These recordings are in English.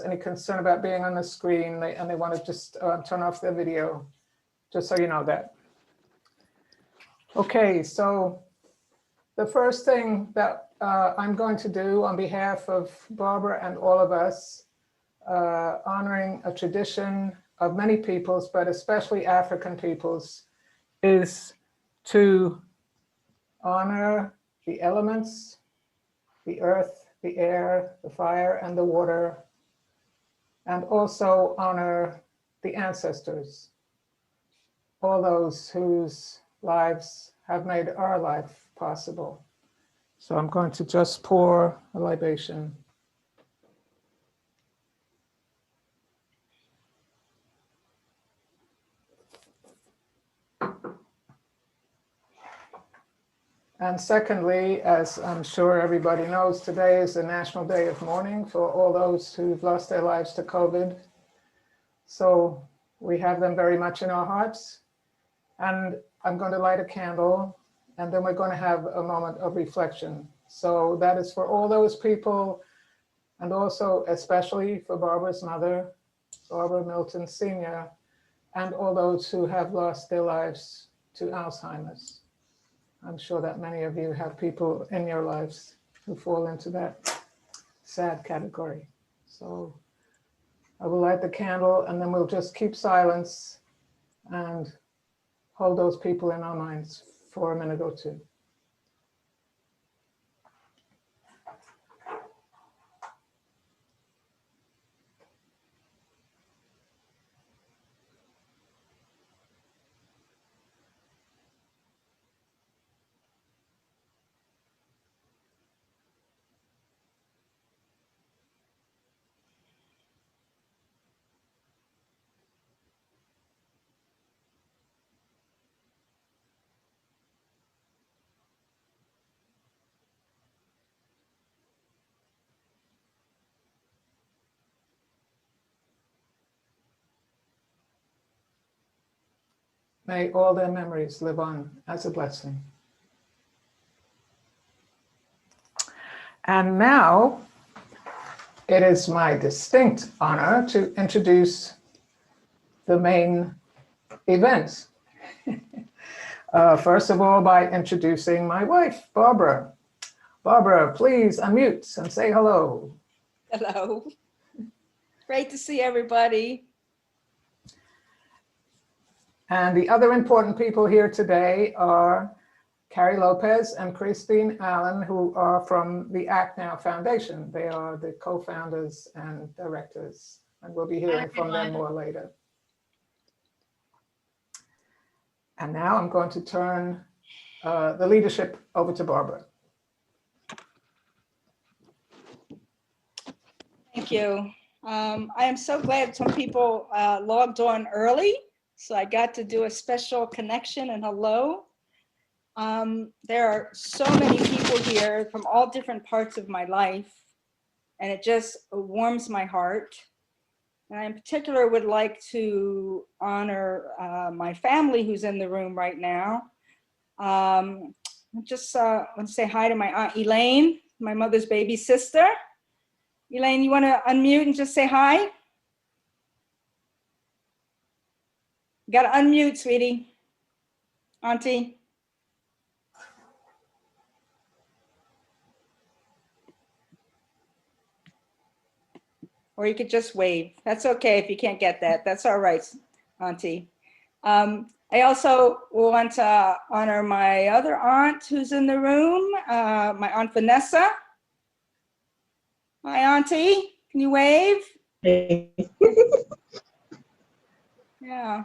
any concern about being on the screen and they want to just turn off their video, just so you know that. Okay, so the first thing that I'm going to do on behalf of Barbara and all of us, honoring a tradition of many peoples, but especially African peoples, is to honor the elements, the earth, the air, the fire, and the water, and also honor the ancestors, all those whose lives have made our life possible. So I'm going to just pour a libation. And secondly, as I'm sure everybody knows, today is the National Day of Mourning for all those who've lost their lives to COVID. So we have them very much in our hearts. And I'm going to light a candle, and then we're going to have a moment of reflection. So that is for all those people, and also especially for Barbara's mother, Barbara Milton Sr., and all those who have lost their lives to Alzheimer's. I'm sure that many of you have people in your lives who fall into that sad category. So I will light the candle, and then we'll just keep silence and hold those people in our minds for a minute or two. May all their memories live on as a blessing. And now it is my distinct honor to introduce the main event. First of all, by introducing my wife, Barbara. Barbara, please unmute and say hello. Hello. Great to see everybody. And the other important people here today are Carrie Lopez and Christine Allen, who are from the Act Now Foundation. They are the co-founders and directors, and we'll be hearing from them more later. And now I'm going to turn the leadership over to Barbara. Thank you. I am so glad some people logged on early, so I got to do a special connection and hello. There are so many people here from all different parts of my life, and it just warms my heart. And I in particular would like to honor my family who's in the room right now. I just want to say hi to my Aunt Elaine, my mother's baby sister. Elaine, you want to unmute and just say hi? You got to unmute, sweetie. Auntie. Or you could just wave. That's okay if you can't get that. That's all right, Auntie. I also want to honor my other aunt who's in the room, my Aunt Vanessa. Hi, Auntie. Can you wave? Hey. Yeah.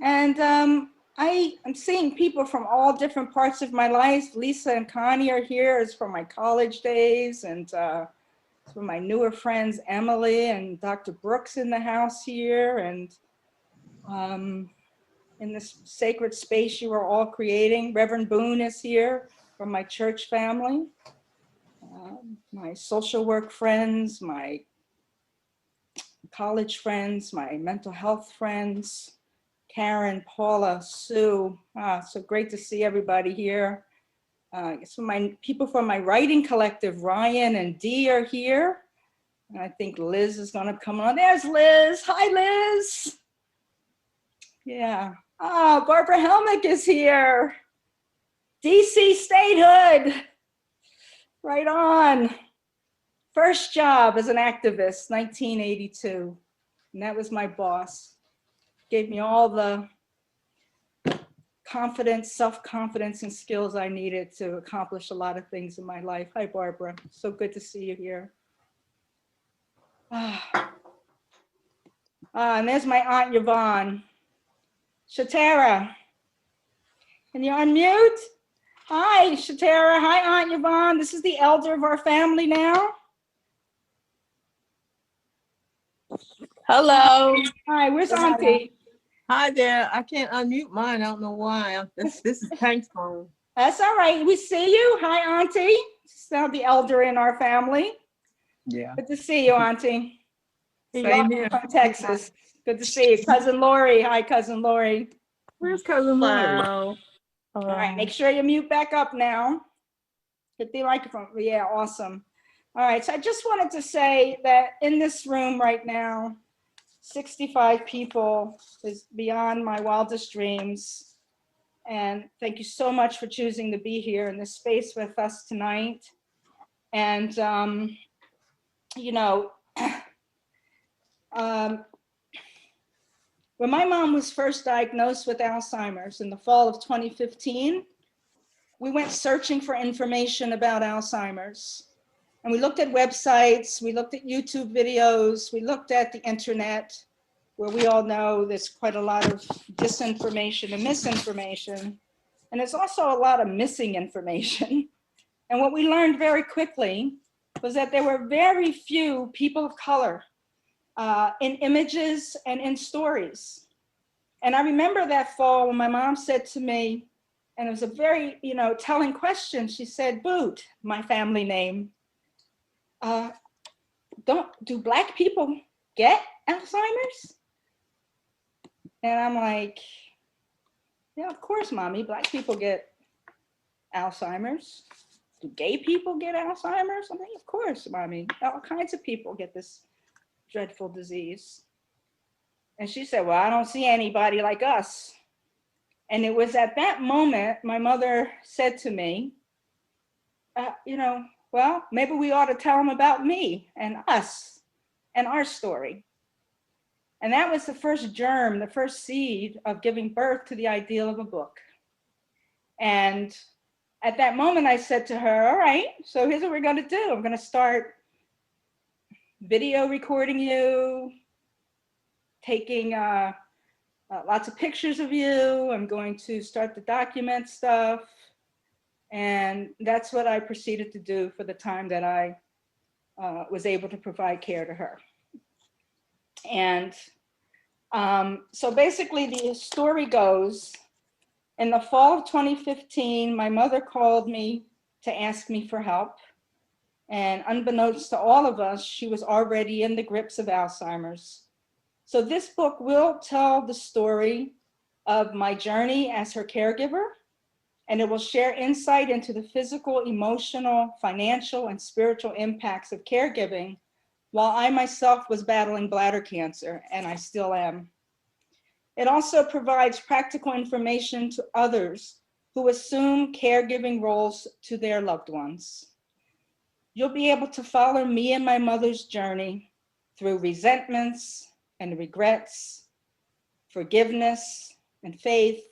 And I am seeing people from all different parts of my life. Lisa and Connie are here. It's from my college days, and from my newer friends, Emily and Dr. Brooks in the house here, and in this sacred space you are all creating. Reverend Boone is here from my church family. My social work friends, my college friends, my mental health friends, Karen, Paula, Sue. So great to see everybody here. Some of my people from my writing collective, Ryan and Dee, are here. And I think Liz is gonna come on. There's Liz. Hi, Liz. Yeah. Oh, Barbara Helmick is here. DC statehood. Right on. First job as an activist, 1982. And that was my boss. Gave me all the confidence, self-confidence, and skills I needed to accomplish a lot of things in my life. Hi, Barbara. So good to see you here. And there's my Aunt Yvonne. Shatara, can you unmute? Hi, Shatara. Hi, Aunt Yvonne. This is the elder of our family now. Hello. Hi, where's Auntie? Hi there. I can't unmute mine. I don't know why. This is Tank's phone. That's all right. We see you. Hi, Auntie. She's now the elder in our family. Yeah. Good to see you, Auntie. Same here. From Texas. Good to see you. Cousin Lori. Hi, Cousin Lori. Where's Cousin Lori? Hello. All right, make sure you mute back up now. Hit the microphone. Yeah, awesome. All right, so I just wanted to say that in this room right now, 65 people is beyond my wildest dreams. And thank you so much for choosing to be here in this space with us tonight. And, you know, when my mom was first diagnosed with Alzheimer's in the fall of 2015, we went searching for information about Alzheimer's. And we looked at websites, we looked at YouTube videos, we looked at the internet, where we all know there's quite a lot of disinformation and misinformation. And there's also a lot of missing information. And what we learned very quickly was that there were very few people of color in images and in stories. And I remember that fall when my mom said to me, and it was a very, telling question. She said, Boot, my family name, do Black people get Alzheimer's? And I'm like, yeah, of course, Mommy, Black people get Alzheimer's. Do gay people get Alzheimer's? I'm like, of course, Mommy, all kinds of people get this dreadful disease. And she said, well, I don't see anybody like us. And it was at that moment, my mother said to me, well, maybe we ought to tell them about me and us and our story. And that was the first germ, the first seed of giving birth to the ideal of a book. And at that moment, I said to her, all right, so here's what we're going to do. I'm going to start video recording you, taking lots of pictures of you. I'm going to start to document stuff. And that's what I proceeded to do for the time that I was able to provide care to her. And so basically the story goes, in the fall of 2015, my mother called me to ask me for help. And unbeknownst to all of us, she was already in the grips of Alzheimer's. So this book will tell the story of my journey as her caregiver, and it will share insight into the physical, emotional, financial, and spiritual impacts of caregiving while I myself was battling bladder cancer, and I still am. It also provides practical information to others who assume caregiving roles to their loved ones. You'll be able to follow me and my mother's journey through resentments and regrets, forgiveness and faith,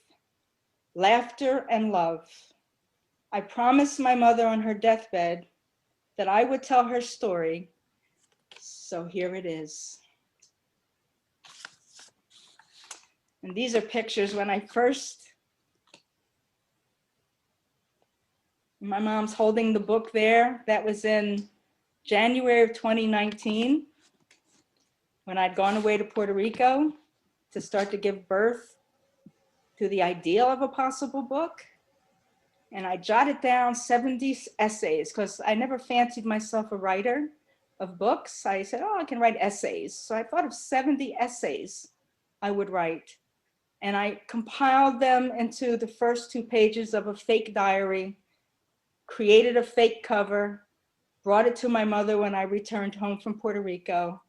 laughter and love. I promised my mother on her deathbed that I would tell her story, so here it is. And these are pictures when my mom's holding the book there. That was in January of 2019, when I'd gone away to Puerto Rico to start to give birth to the ideal of a possible book. And I jotted down 70 essays because I never fancied myself a writer of books. I said, oh, I can write essays. So I thought of 70 essays I would write. And I compiled them into the first 2 pages of a fake diary, created a fake cover, brought it to my mother when I returned home from Puerto Rico.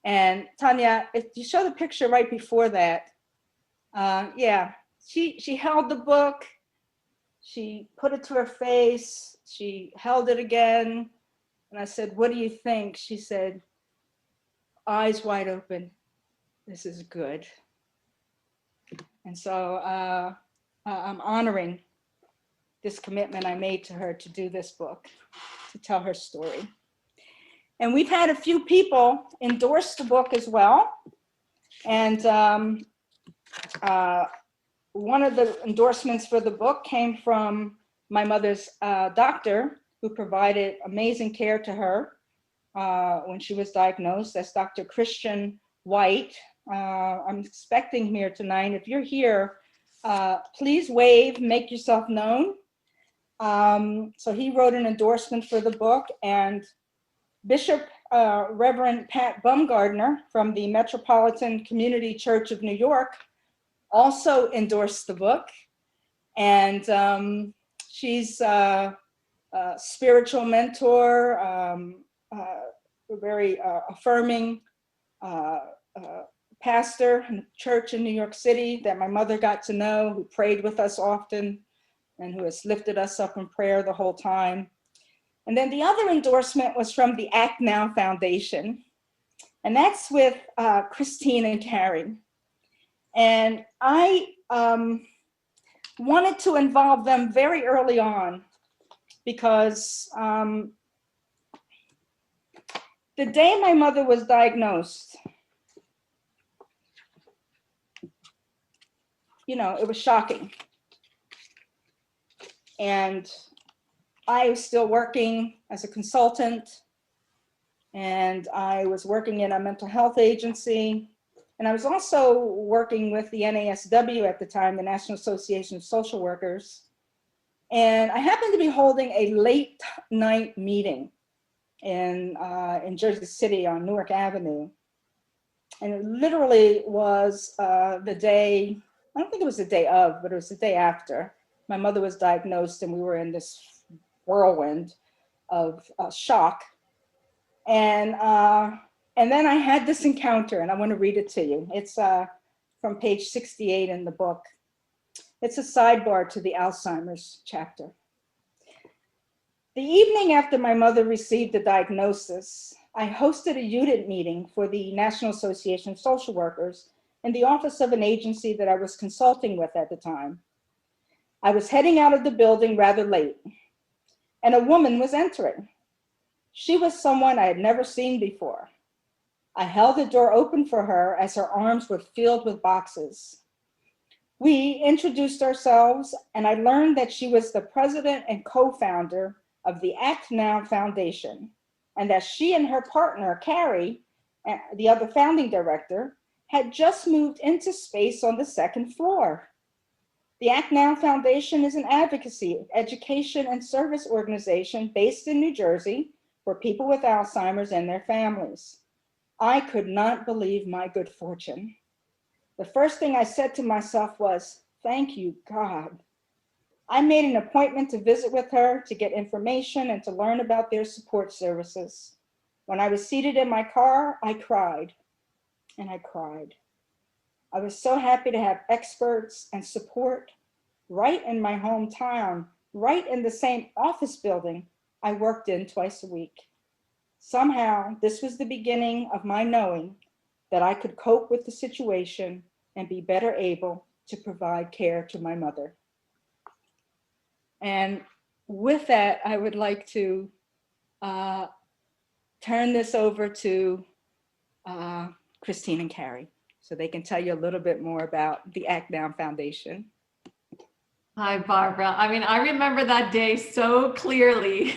And Tanya, if you show the picture right before that, yeah, she held the book, she put it to her face, she held it again, and I said, "What do you think?" She said, "Eyes wide open, this is good." And so I'm honoring this commitment I made to her to do this book, to tell her story. And we've had a few people endorse the book as well. And one of the endorsements for the book came from my mother's doctor, who provided amazing care to her when she was diagnosed. That's Dr. Christian White. I'm expecting him here tonight. If you're here, please wave, make yourself known. So he wrote an endorsement for the book, and Bishop Reverend Pat Bumgardner from the Metropolitan Community Church of New York also endorsed the book. And she's a spiritual mentor, a very affirming pastor in a church in New York City that my mother got to know, who prayed with us often and who has lifted us up in prayer the whole time. And then the other endorsement was from the Act Now Foundation, and that's with Christine and Carrie. And I wanted to involve them very early on because the day my mother was diagnosed, you know, it was shocking. And I was still working as a consultant, and I was working in a mental health agency. And I was also working with the NASW at the time, the National Association of Social Workers. And I happened to be holding a late night meeting in Jersey City on Newark Avenue. And it literally was the day, I don't think it was the day of, but it was the day after my mother was diagnosed, and we were in this whirlwind of shock. And then I had this encounter, and I want to read it to you. It's from page 68 in the book. It's a sidebar to the Alzheimer's chapter. The evening after my mother received the diagnosis, I hosted a unit meeting for the National Association of Social Workers in the office of an agency that I was consulting with at the time. I was heading out of the building rather late, and a woman was entering. She was someone I had never seen before. I held the door open for her as her arms were filled with boxes. We introduced ourselves, and I learned that she was the president and co-founder of the Act Now Foundation, and that she and her partner, Carrie, the other founding director, had just moved into space on the second floor. The Act Now Foundation is an advocacy, education, and service organization based in New Jersey for people with Alzheimer's and their families. I could not believe my good fortune. The first thing I said to myself was, "Thank you, God." I made an appointment to visit with her to get information and to learn about their support services. When I was seated in my car, I cried, and I cried. I was so happy to have experts and support right in my hometown, right in the same office building I worked in twice a week. Somehow, this was the beginning of my knowing that I could cope with the situation and be better able to provide care to my mother. And with that, I would like to turn this over to Christine and Carrie, so they can tell you a little bit more about the Act Now Foundation. Hi, Barbara. I mean, I remember that day so clearly.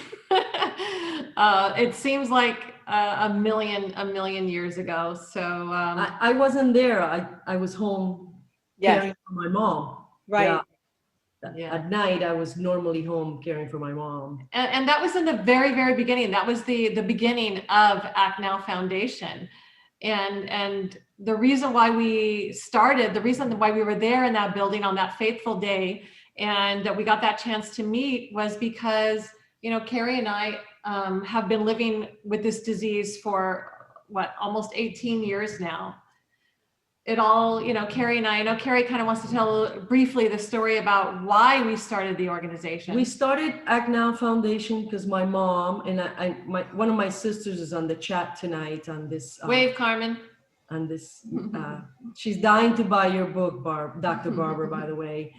It seems like a million years ago. So I wasn't there. I was home caring for my mom. Right. Yeah. At night, I was normally home caring for my mom. And that was in the very, very beginning. That was the beginning of Act Now Foundation. And the reason why we started, the reason why we were there in that building on that fateful day and that we got that chance to meet was because Carrie and I have been living with this disease for almost 18 years now. It all, Carrie and I know Carrie kind of wants to tell briefly the story about why we started the organization. We started Act Now Foundation because my mom and one of my sisters is on the chat tonight on this. Wave, Carmen. On this, she's dying to buy your book, Dr. Barbara, by the way.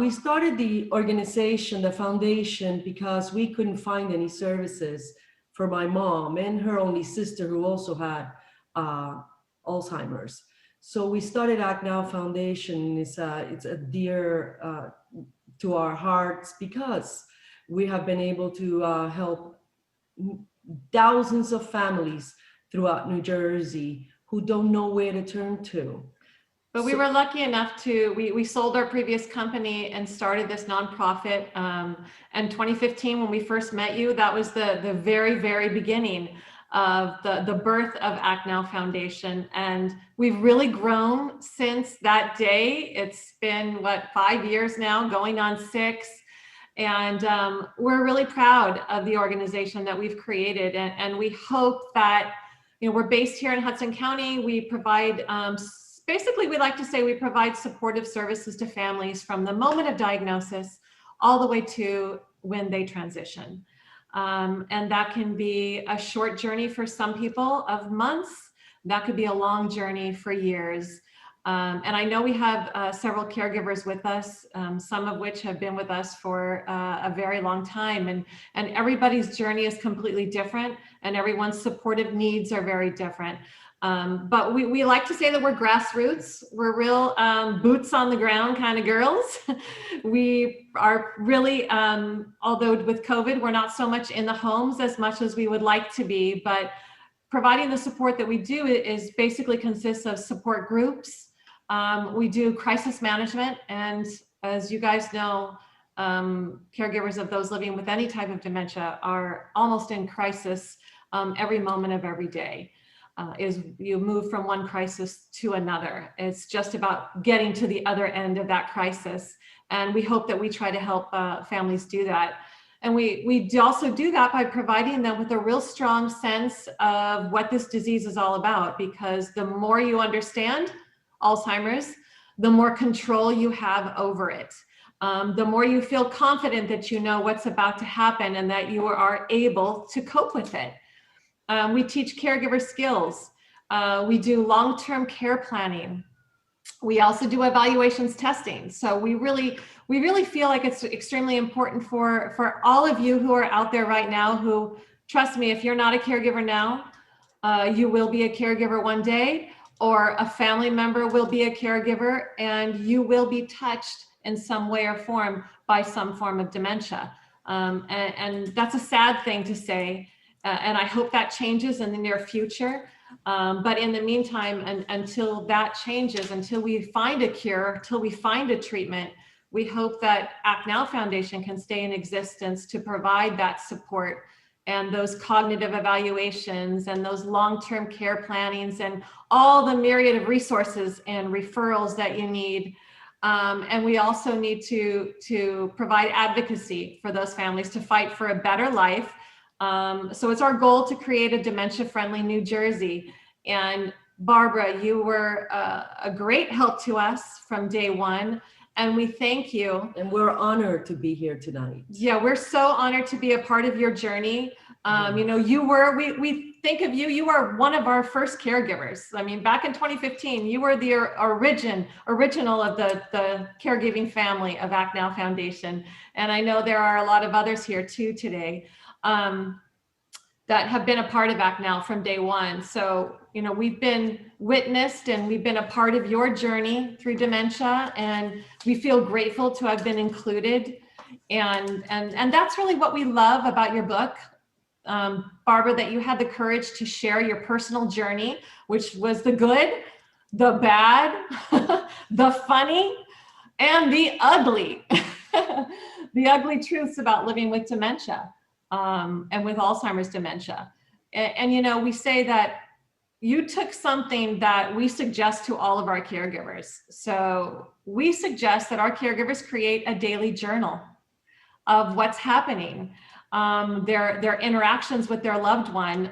We started the organization, the foundation, because we couldn't find any services for my mom and her only sister who also had Alzheimer's. So we started Act Now Foundation. It's a dear to our hearts because we have been able to help thousands of families throughout New Jersey who don't know where to turn to. But we were lucky enough to, we sold our previous company and started this nonprofit. And 2015, when we first met you, that was the very, very beginning of the birth of Act Now Foundation. And we've really grown since that day. It's been, 5 years now, going on 6. And we're really proud of the organization that we've created. And we hope that, we're based here in Hudson County. We provide, basically we like to say we provide supportive services to families from the moment of diagnosis all the way to when they transition. And that can be a short journey for some people of months. That could be a long journey for years. And I know we have several caregivers with us, some of which have been with us for a very long time. And everybody's journey is completely different, and everyone's supportive needs are very different. But we like to say that we're grassroots. We're real boots on the ground kind of girls. We are really, although with COVID, we're not so much in the homes as much as we would like to be, but providing the support that we do is basically consists of support groups. We do crisis management, and as you guys know, caregivers of those living with any type of dementia are almost in crisis every moment of every day. Is you move from one crisis to another. It's just about getting to the other end of that crisis. And we hope that we try to help families do that. And we also do that by providing them with a real strong sense of what this disease is all about, because the more you understand Alzheimer's, the more control you have over it. The more you feel confident that you know what's about to happen and that you are able to cope with it. We teach caregiver skills. We do long-term care planning. We also do evaluations testing. So we really feel like it's extremely important for all of you who are out there right now who, trust me, if you're not a caregiver now, you will be a caregiver one day, or a family member will be a caregiver, and you will be touched in some way or form by some form of dementia. And that's a sad thing to say. And I hope that changes in the near future. But in the meantime, until that changes, until we find a cure, until we find a treatment, we hope that Act Now Foundation can stay in existence to provide that support and those cognitive evaluations and those long-term care plannings and all the myriad of resources and referrals that you need. And we also need to provide advocacy for those families to fight for a better life. So it's our goal to create a dementia-friendly New Jersey. And Barbara, you were a great help to us from day one, and we thank you. And we're honored to be here tonight. Yeah, we're so honored to be a part of your journey. You know, we think of you, you are one of our first caregivers. I mean, back in 2015, you were the original of the caregiving family of Act Now Foundation. And I know there are a lot of others here too today. That have been a part of Act Now from day one. So, you know, we've been witnessed and we've been a part of your journey through dementia, and we feel grateful to have been included. And that's really what we love about your book, Barbara, that you had the courage to share your personal journey, which was the good, the bad, the funny, and the ugly, the ugly truths about living with dementia. And with Alzheimer's dementia. And, you know, we say that you took something that we suggest to all of our caregivers. So we suggest that our caregivers create a daily journal of what's happening. their interactions with their loved one,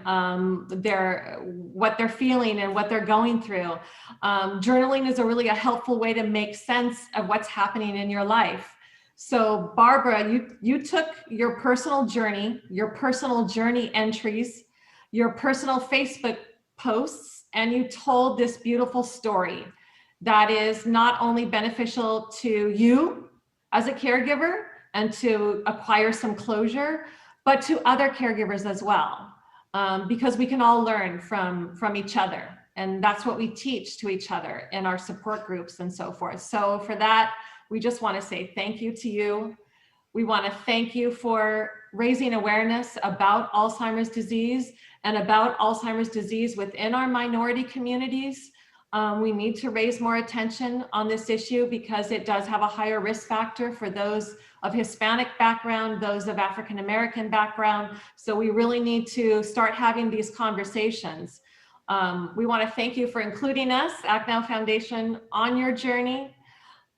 what they're feeling and what they're going through. Journaling is a helpful way to make sense of what's happening in your life. So Barbara, you took your personal journey entries, your personal Facebook posts, and you told this beautiful story that is not only beneficial to you as a caregiver and to acquire some closure, but to other caregivers as well, because we can all learn from each other. And that's what we teach to each other in our support groups and so forth. So for that, we just want to say thank you to you. We want to thank you for raising awareness about Alzheimer's disease and about Alzheimer's disease within our minority communities. We need to raise more attention on this issue because it does have a higher risk factor for those of Hispanic background, those of African American background. So we really need to start having these conversations. We want to thank you for including us, Act Now Foundation, on your journey.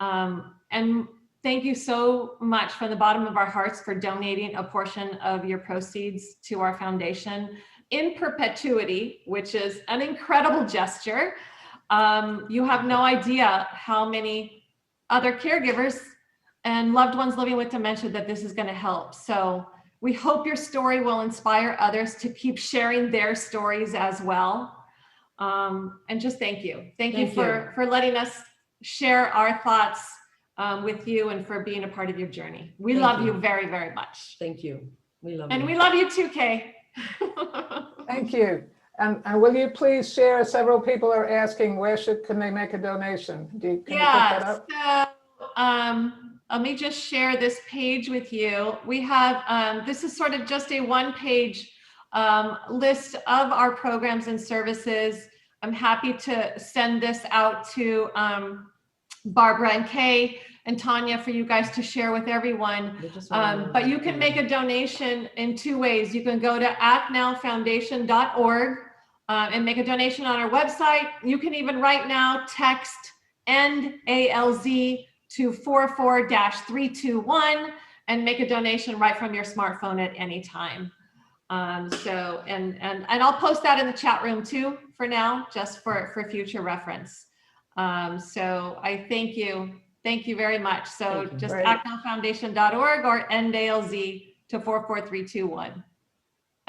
And thank you so much from the bottom of our hearts for donating a portion of your proceeds to our foundation in perpetuity, which is an incredible gesture. You have no idea how many other caregivers and loved ones living with dementia that this is going to help. So we hope your story will inspire others to keep sharing their stories as well. And just thank you. Thank you for letting us share our thoughts with you and for being a part of your journey. We love you very, very much. Thank you. We love you. And we love you too, Kay. Thank you. And will you please share, several people are asking can they make a donation? Can you put that up? So let me just share this page with you. We have, this is sort of just a one-page list of our programs and services. I'm happy to send this out to Barbara and Kay and Tanya for you guys to share with everyone. But you can make a donation in two ways. You can go to actnowfoundation.org and make a donation on our website. You can even right now text NALZ to 44-321 and make a donation right from your smartphone at any time. And I'll post that in the chat room too for now, just for future reference. So I thank you. Thank you very much. So just actnowfoundation.org or NALZ to 44321.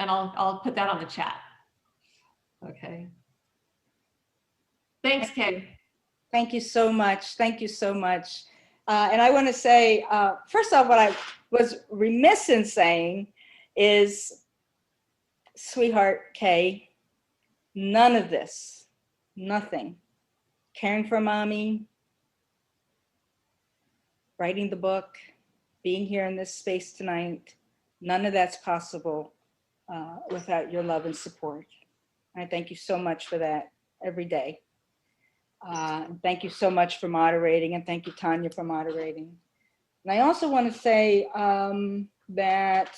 And I'll put that on the chat. Okay. Thanks, Kay. Thank you so much. Thank you so much. And I want to say, first off, what I was remiss in saying is, sweetheart Kay, none of this, nothing, caring for mommy, writing the book, being here in this space tonight, none of that's possible without your love and support. I thank you so much for that every day. Thank you so much for moderating, and thank you, Tanya, for moderating. And I also want to say that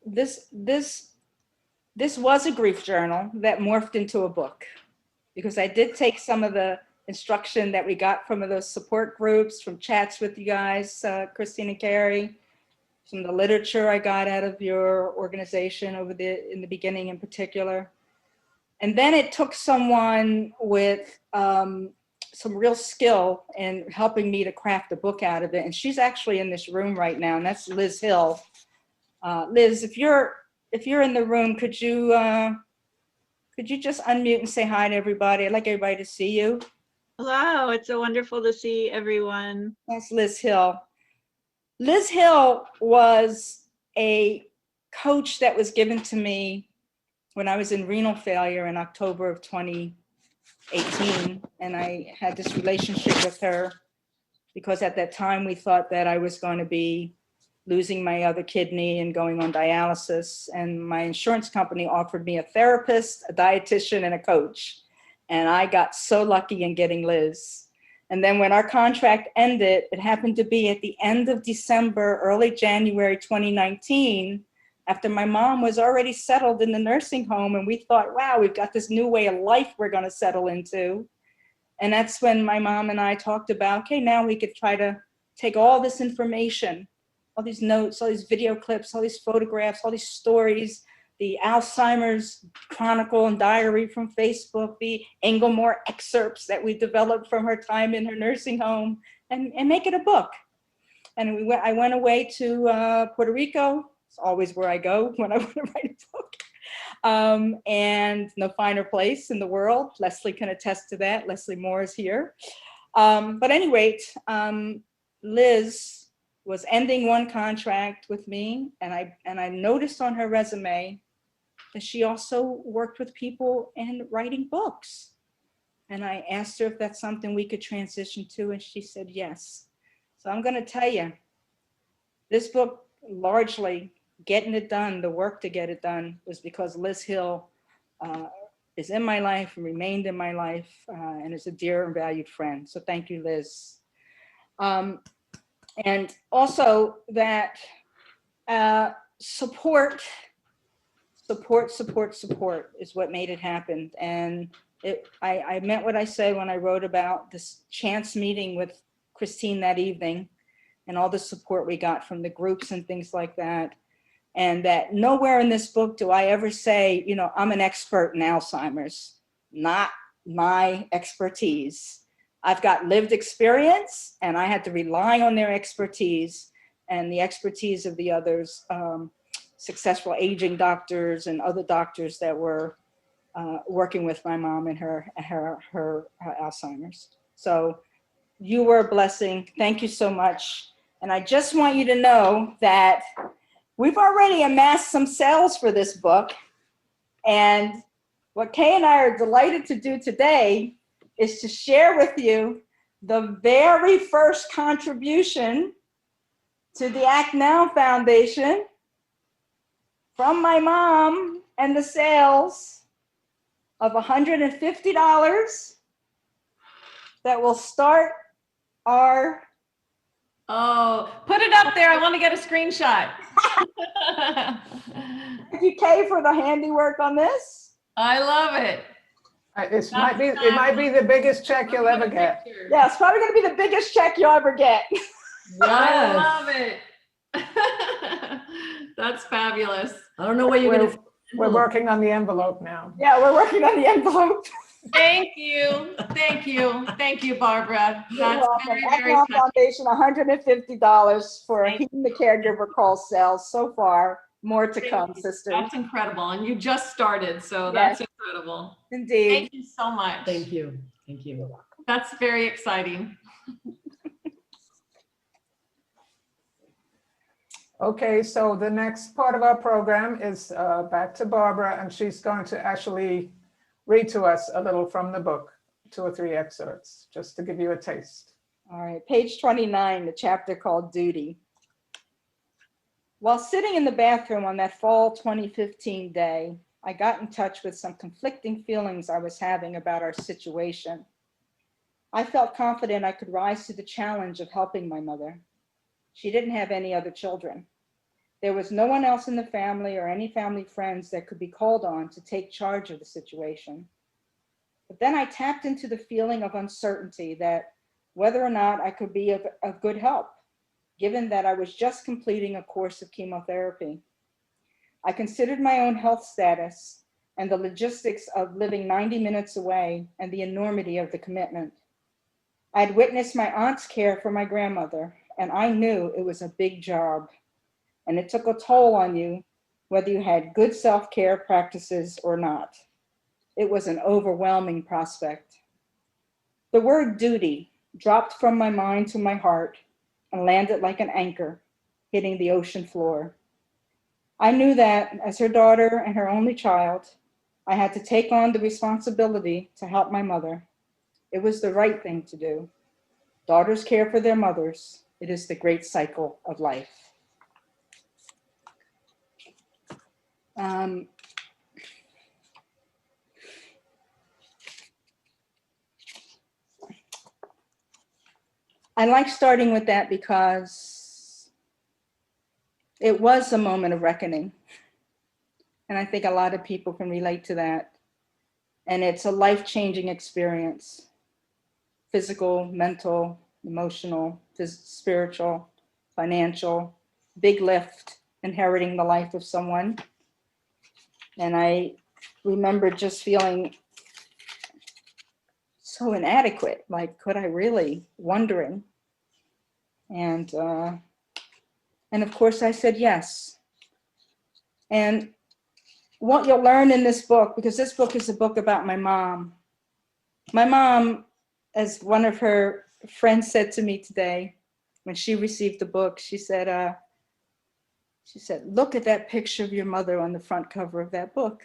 this was a grief journal that morphed into a book, because I did take some of the instruction that we got from those support groups, from chats with you guys, Christine and Carrie, some of the literature I got out of your organization in the beginning in particular. And then it took someone with some real skill in helping me to craft a book out of it. And she's actually in this room right now, and that's Liz Hill. Liz, if you're in the room, could you just unmute and say hi to everybody? I'd like everybody to see you. Hello, it's so wonderful to see everyone. That's Liz Hill. Liz Hill was a coach that was given to me when I was in renal failure in October of 2018. And I had this relationship with her because at that time we thought that I was going to be losing my other kidney and going on dialysis. And my insurance company offered me a therapist, a dietitian, and a coach. And I got so lucky in getting Liz. And then when our contract ended, it happened to be at the end of December, early January 2019, after my mom was already settled in the nursing home. And we thought, wow, we've got this new way of life we're going to settle into. And that's when my mom and I talked about, okay, now we could try to take all this information, all these notes, all these video clips, all these photographs, all these stories, the Alzheimer's Chronicle and Diary from Facebook, the Engelmore excerpts that we developed from her time in her nursing home, and make it a book. And I went away to Puerto Rico. It's always where I go when I want to write a book. And no finer place in the world. Leslie can attest to that. Leslie Moore is here. But at any rate, Liz was ending one contract with me, and I noticed on her resume that she also worked with people in writing books. And I asked her if that's something we could transition to, and she said yes. So I'm going to tell you, this book, largely getting it done, the work to get it done, was because Liz Hill is in my life and remained in my life, and is a dear and valued friend. So thank you, Liz. And also that support is what made it happen. And I meant what I said when I wrote about this chance meeting with Christine that evening and all the support we got from the groups and things like that. And that nowhere in this book do I ever say, you know, I'm an expert in Alzheimer's. Not my expertise. I've got lived experience, and I had to rely on their expertise and the expertise of the others, successful aging doctors and other doctors that were working with my mom and her Alzheimer's. So you were a blessing. Thank you so much. And I just want you to know that we've already amassed some sales for this book. And what Kay and I are delighted to do today is to share with you the very first contribution to the Act Now Foundation from my mom, and the sales of $150 that will start our. Oh, put it up there. I want to get a screenshot. Thank you, Kay, for the handiwork on this. I love it. It might be the biggest check you'll ever get. Yeah, it's probably going to be the biggest check you'll ever get. I love it. That's fabulous. I don't know what you're going to. We're working on the envelope now. Yeah, we're working on the envelope. Thank you. Thank you. Thank you, Barbara. That's very, Act very Now touching. Foundation, $150 for Thank Heeding the Caregiver call sales so far. More to come, you. sister. That's incredible. And you just started, so Yes. that's incredible. Indeed. Thank you so much. Thank you. Thank you. That's very exciting. Okay, so the next part of our program is back to Barbara, and she's going to actually read to us a little from the book, 2 or 3 excerpts, just to give you a taste. All right, page 29, the chapter called Duty. While sitting in the bathroom on that fall 2015 day, I got in touch with some conflicting feelings I was having about our situation. I felt confident I could rise to the challenge of helping my mother. She didn't have any other children. There was no one else in the family or any family friends that could be called on to take charge of the situation. But then I tapped into the feeling of uncertainty that whether or not I could be of good help, given that I was just completing a course of chemotherapy. I considered my own health status and the logistics of living 90 minutes away and the enormity of the commitment. I had witnessed my aunt's care for my grandmother, and I knew it was a big job, and it took a toll on you, whether you had good self-care practices or not. It was an overwhelming prospect. The word duty dropped from my mind to my heart and landed like an anchor, hitting the ocean floor. I knew that as her daughter and her only child, I had to take on the responsibility to help my mother. It was the right thing to do. Daughters care for their mothers. It is the great cycle of life. I like starting with that because it was a moment of reckoning. And I think a lot of people can relate to that. And it's a life-changing experience, physical, mental, emotional. spiritual, financial, big lift, inheriting the life of someone. And I remember just feeling so inadequate, like, could I really, wondering. And of course I said yes. And what you'll learn in this book, because this book is a book about my mom. My mom, as one of her friends said to me today, when she received the book, she said, look at that picture of your mother on the front cover of that book.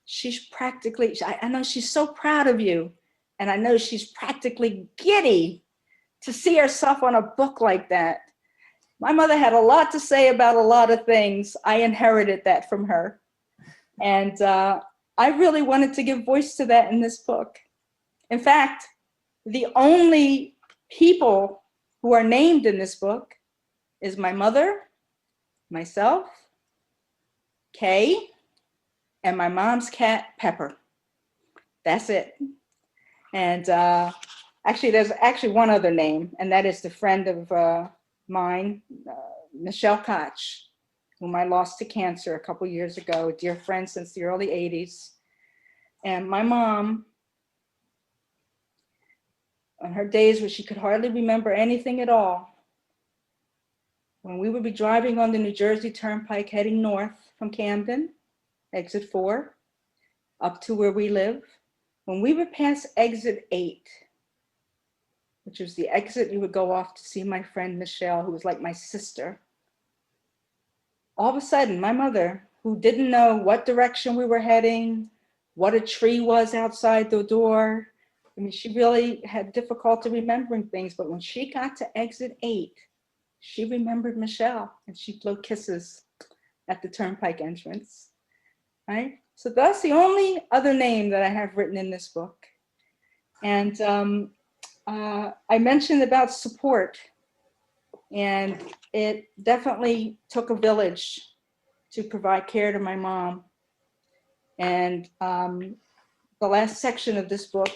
She's practically, I know she's so proud of you. And I know she's practically giddy to see herself on a book like that. My mother had a lot to say about a lot of things. I inherited that from her. And I really wanted to give voice to that in this book. In fact, the only people who are named in this book is my mother, myself, Kay, and my mom's cat, Pepper. That's it. And actually, there's actually one other name, and that is the friend of mine, Michelle Koch, whom I lost to cancer a couple years ago, a dear friend since the early 80s. And my mom, on her days where she could hardly remember anything at all, when we would be driving on the New Jersey Turnpike heading north from Camden, exit 4, up to where we live, when we would pass exit 8, which was the exit you would go off to see my friend Michelle, who was like my sister, all of a sudden, my mother, who didn't know what direction we were heading, what a tree was outside the door, I mean, she really had difficulty remembering things, but when she got to exit 8, she remembered Michelle, and she'd blow kisses at the turnpike entrance, right? So that's the only other name that I have written in this book. And I mentioned about support, and it definitely took a village to provide care to my mom. And the last section of this book,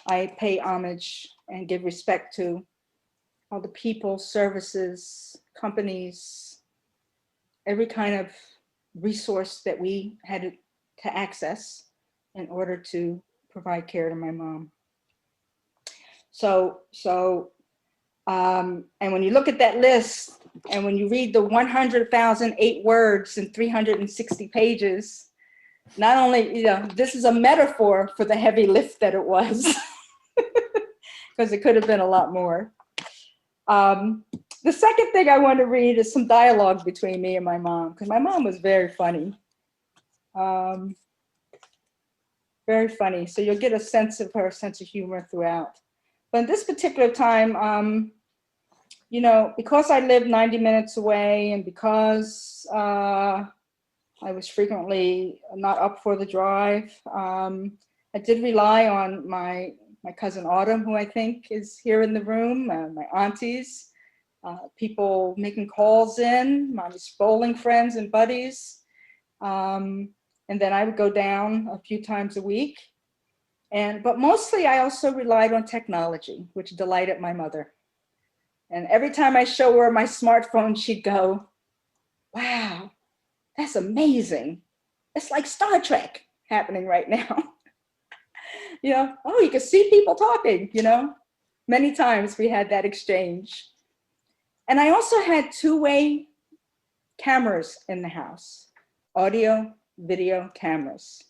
I pay homage and give respect to all the people, services, companies, every kind of resource that we had to access in order to provide care to my mom. And when you look at that list, and when you read the 100,008 words and 360 pages, not only, this is a metaphor for the heavy lift that it was, because it could have been a lot more. The second thing I want to read is some dialogue between me and my mom, because my mom was very funny. Very funny. So you'll get a sense of her sense of humor throughout. But this particular time, because I lived 90 minutes away, and because I was frequently not up for the drive, I did rely on my cousin Autumn, who I think is here in the room, my aunties, people making calls in, my bowling friends and buddies. And then I would go down a few times a week. But mostly I also relied on technology, which delighted my mother. And every time I show her my smartphone, she'd go, wow, that's amazing. It's like Star Trek happening right now. Oh, you can see people talking, Many times we had that exchange. And I also had two-way cameras in the house, audio, video cameras,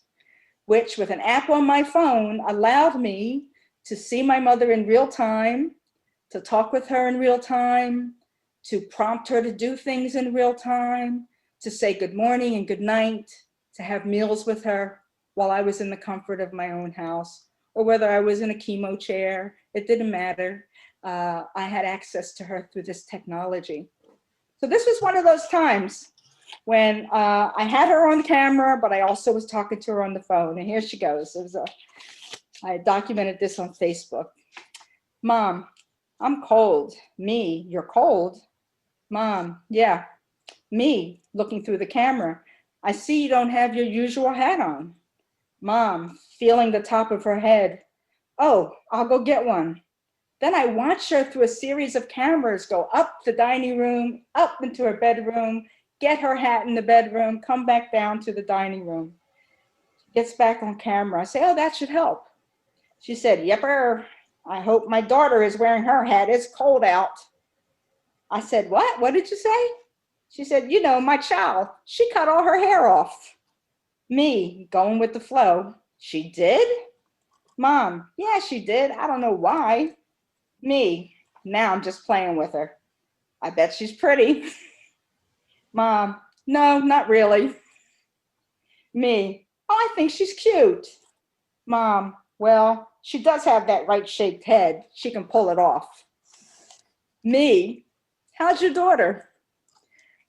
which with an app on my phone allowed me to see my mother in real time, to talk with her in real time, to prompt her to do things in real time, to say good morning and good night, to have meals with her while I was in the comfort of my own house, or whether I was in a chemo chair, it didn't matter. I had access to her through this technology. So this was one of those times when I had her on camera, but I also was talking to her on the phone. And here she goes. I documented this on Facebook. Mom, I'm cold. Me, you're cold. Mom, yeah, me, looking through the camera. I see you don't have your usual hat on. Mom, feeling the top of her head. Oh, I'll go get one. Then I watched her through a series of cameras go up the dining room, up into her bedroom, get her hat in the bedroom, come back down to the dining room. Gets back on camera. I say, oh, that should help. She said, yepper, I hope my daughter is wearing her hat. It's cold out. I said, what? What did you say? She said, you know, my child, she cut all her hair off. Me, going with the flow. She did? Mom, yeah, she did. I don't know why. Me, now I'm just playing with her. I bet she's pretty. Mom, no, not really. Me, oh, I think she's cute. Mom, well, she does have that right-shaped head. She can pull it off. Me, how's your daughter?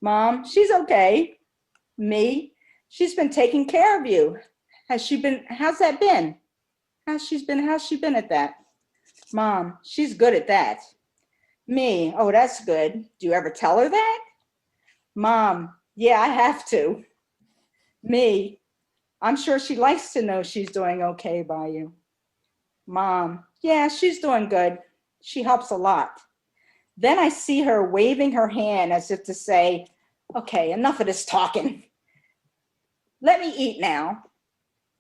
Mom, she's okay. Me, she's been taking care of you. How's that been? How's she been at that? Mom, she's good at that. Me, oh, that's good. Do you ever tell her that? Mom, yeah, I have to. Me, I'm sure she likes to know she's doing okay by you. Mom, yeah, she's doing good. She helps a lot. Then I see her waving her hand as if to say, okay, enough of this talking. Let me eat now.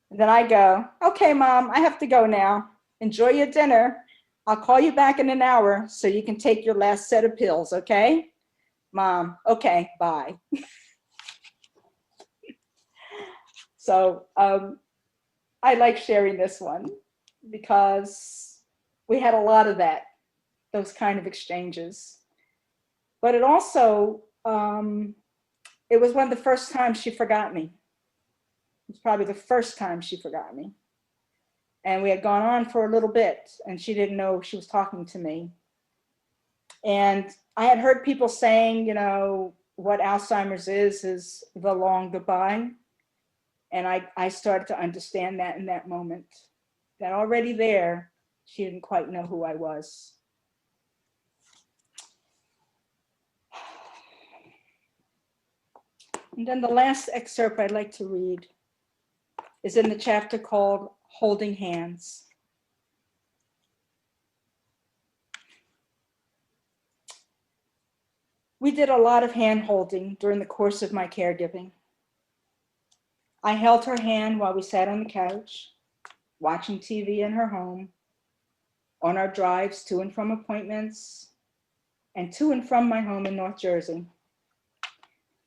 And then I go, okay, Mom, I have to go now. Enjoy your dinner. I'll call you back in an hour so you can take your last set of pills, okay? Mom, okay, bye. So I like sharing this one because we had a lot of those kind of exchanges. But it also, it was one of the first times she forgot me. It was probably the first time she forgot me. And we had gone on for a little bit and she didn't know she was talking to me. And I had heard people saying, you know, what Alzheimer's is the long goodbye. And I started to understand that in that moment, that already there, she didn't quite know who I was. And then the last excerpt I'd like to read is in the chapter called Holding Hands. We did a lot of hand holding during the course of my caregiving. I held her hand while we sat on the couch, watching TV in her home, on our drives to and from appointments, and to and from my home in North Jersey.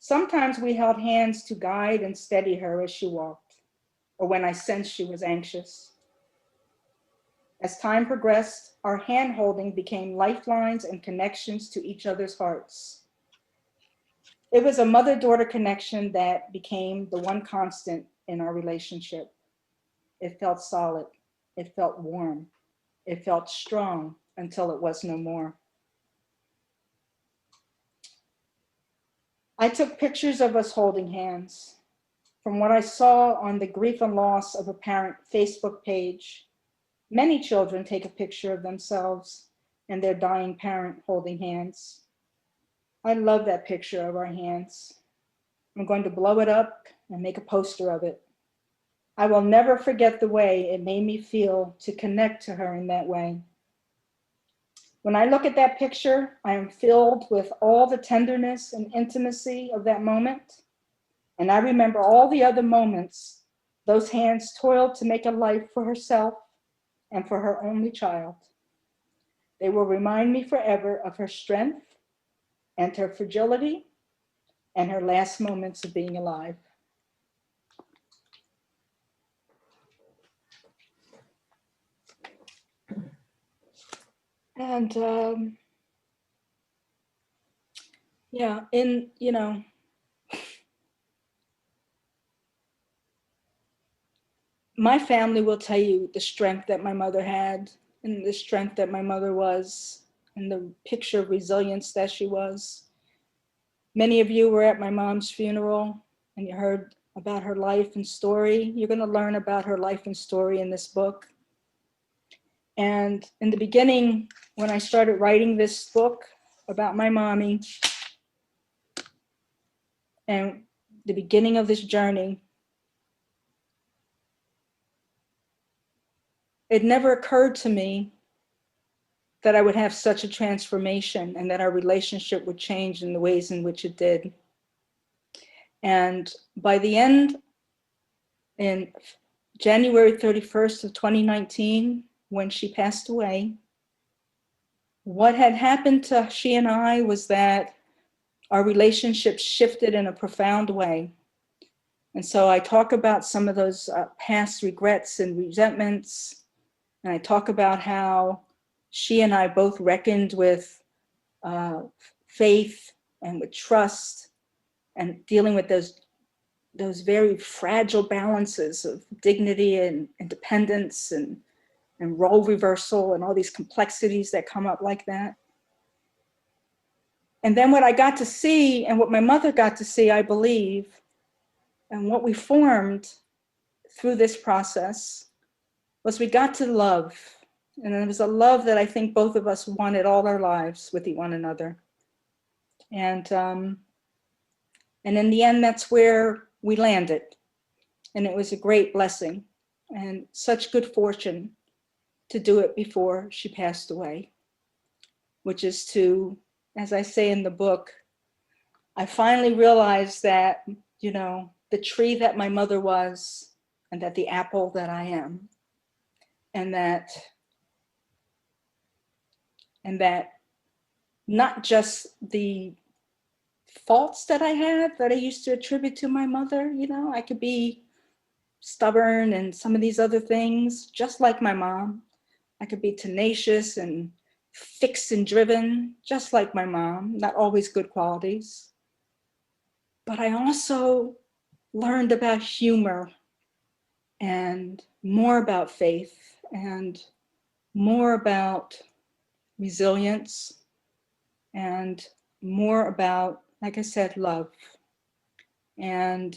Sometimes we held hands to guide and steady her as she walked, or when I sensed she was anxious. As time progressed, our hand holding became lifelines and connections to each other's hearts. It was a mother-daughter connection that became the one constant in our relationship. It felt solid, it felt warm, it felt strong until it was no more. I took pictures of us holding hands. From what I saw on the Grief and Loss of a Parent Facebook page, many children take a picture of themselves and their dying parent holding hands. I love that picture of our hands. I'm going to blow it up and make a poster of it. I will never forget the way it made me feel to connect to her in that way. When I look at that picture, I am filled with all the tenderness and intimacy of that moment. And I remember all the other moments those hands toiled to make a life for herself and for her only child. They will remind me forever of her strength and her fragility and her last moments of being alive. And yeah, my family will tell you the strength that my mother had and the strength that my mother was and the picture of resilience that she was. Many of you were at my mom's funeral and you heard about her life and story. You're going to learn about her life and story in this book. And in the beginning, when I started writing this book about my mommy and the beginning of this journey, it never occurred to me that I would have such a transformation and that our relationship would change in the ways in which it did. And by the end, in January 31st of 2019, when she passed away, what had happened to she and I was that our relationship shifted in a profound way. And so I talk about some of those past regrets and resentments. And I talk about how she and I both reckoned with faith and with trust and dealing with those very fragile balances of dignity and independence and role reversal and all these complexities that come up like that. And then what I got to see and what my mother got to see, I believe, and what we formed through this process was we got to love. And it was a love that I think both of us wanted all our lives with one another. And in the end, that's where we landed. And it was a great blessing and such good fortune to do it before she passed away, which is to, as I say in the book, I finally realized that, you know, the tree that my mother was and that the apple that I am, and that not just the faults that I had that I used to attribute to my mother, you know, I could be stubborn and some of these other things, just like my mom. I could be tenacious and fixed and driven, just like my mom, not always good qualities. But I also learned about humor and more about faith and more about resilience and more about, like I said, love. And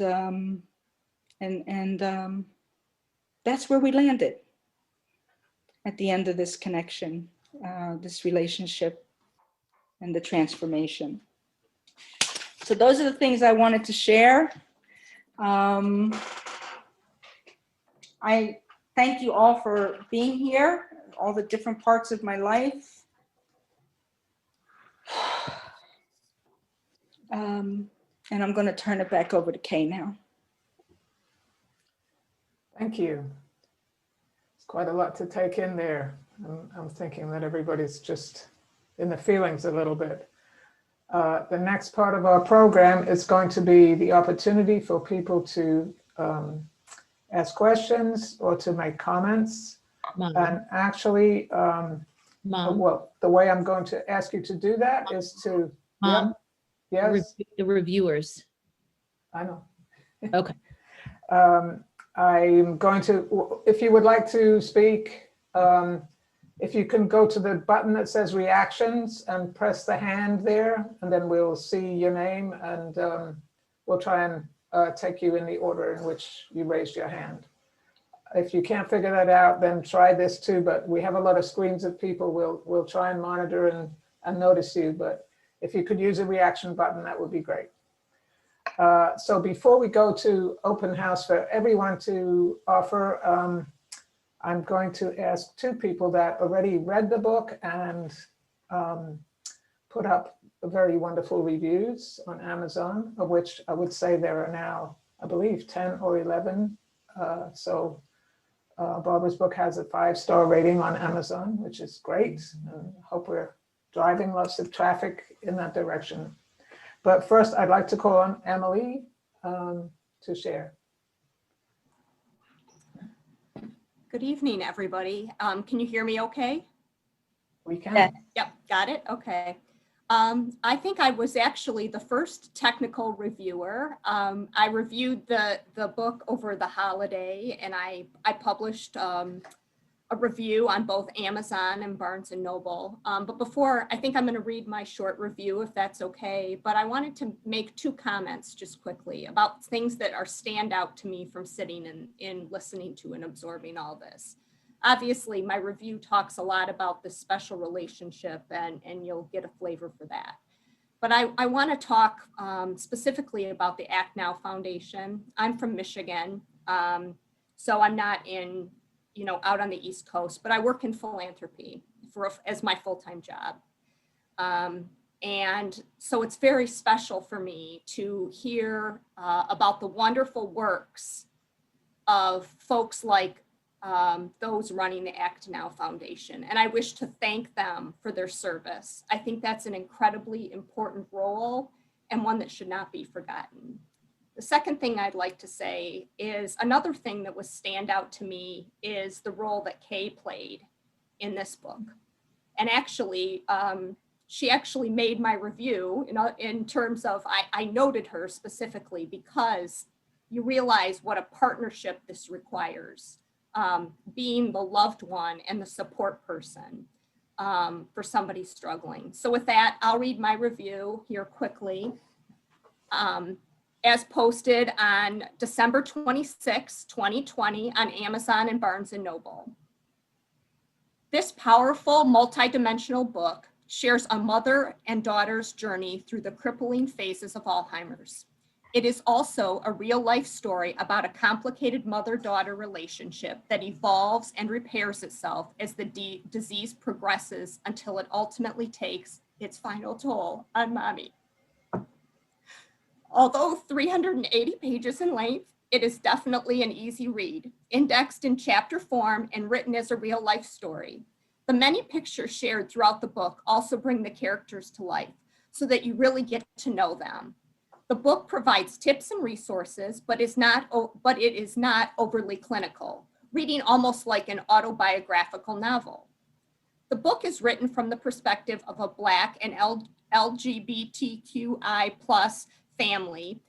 that's where we landed at the end of this connection, this relationship and the transformation. So those are the things I wanted to share. I thank you all for being here, all the different parts of my life. And I'm going to turn it back over to Kay now. Thank you. It's quite a lot to take in there. I'm thinking that everybody's just in the feelings a little bit. The next part of our program is going to be the opportunity for people to ask questions or to make comments. Mom, And actually, Mom, well, the way I'm going to ask you to do that is to, Mom, yes, the reviewers. I know. Okay. I'm going to, if you would like to speak, if you can go to the button that says reactions and press the hand there, and then we'll see your name and we'll try and take you in the order in which you raised your hand. If you can't figure that out, then try this too, but we have a lot of screens of people. We'll try and monitor and notice you, but if you could use a reaction button, that would be great. So before we go to open house for everyone to offer, I'm going to ask two people that already read the book and put up very wonderful reviews on Amazon, of which I would say there are now, I believe, 10 or 11. So Barbara's book has a 5-star rating on Amazon, which is great. And I hope we're driving lots of traffic in that direction. But first, I'd like to call on Emily to share. Good evening, everybody. Can you hear me okay? We can. Yes. Yep, got it. Okay. I think I was actually the first technical reviewer. I reviewed the book over the holiday, and I published a review on both Amazon and Barnes and Noble. But before, I think I'm going to read my short review, if that's okay. But I wanted to make 2 comments just quickly about things that are stand out to me from sitting and listening to and absorbing all this. Obviously, my review talks a lot about this special relationship, and you'll get a flavor for that. But I want to talk specifically about the Act Now Foundation. I'm from Michigan, so I'm not in, out on the East Coast, but I work in philanthropy. as my full-time job. And so it's very special for me to hear about the wonderful works of folks like those running the Act Now Foundation. And I wish to thank them for their service. I think that's an incredibly important role and one that should not be forgotten. The second thing I'd like to say is another thing that was stand out to me is the role that Kay played in this book. And actually, she actually made my review in terms of, I noted her specifically because you realize what a partnership this requires, being the loved one and the support person for somebody struggling. So with that, I'll read my review here quickly. As posted on December 26, 2020 on Amazon and Barnes & Noble. This powerful multidimensional book shares a mother and daughter's journey through the crippling phases of Alzheimer's. It is also a real-life story about a complicated mother-daughter relationship that evolves and repairs itself as the disease progresses until it ultimately takes its final toll on mommy. Although 380 pages in length, it is definitely an easy read, indexed in chapter form and written as a real-life story. The many pictures shared throughout the book also bring the characters to life so that you really get to know them. The book provides tips and resources, but it is not overly clinical, reading almost like an autobiographical novel. The book is written from the perspective of a Black and LGBTQI+ family,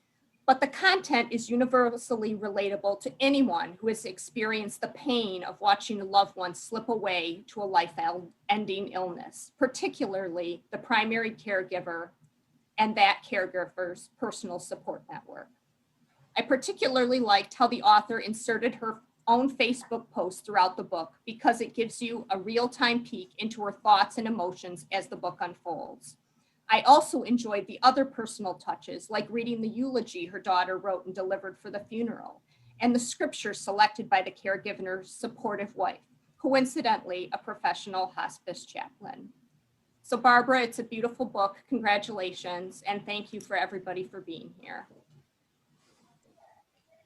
but the content is universally relatable to anyone who has experienced the pain of watching a loved one slip away to a life-ending illness, particularly the primary caregiver and that caregiver's personal support network. I particularly liked how the author inserted her own Facebook post throughout the book because it gives you a real-time peek into her thoughts and emotions as the book unfolds. I also enjoyed the other personal touches, like reading the eulogy her daughter wrote and delivered for the funeral, and the scripture selected by the caregiver's supportive wife, coincidentally, a professional hospice chaplain. So Barbara, it's a beautiful book. Congratulations, and thank you for everybody for being here.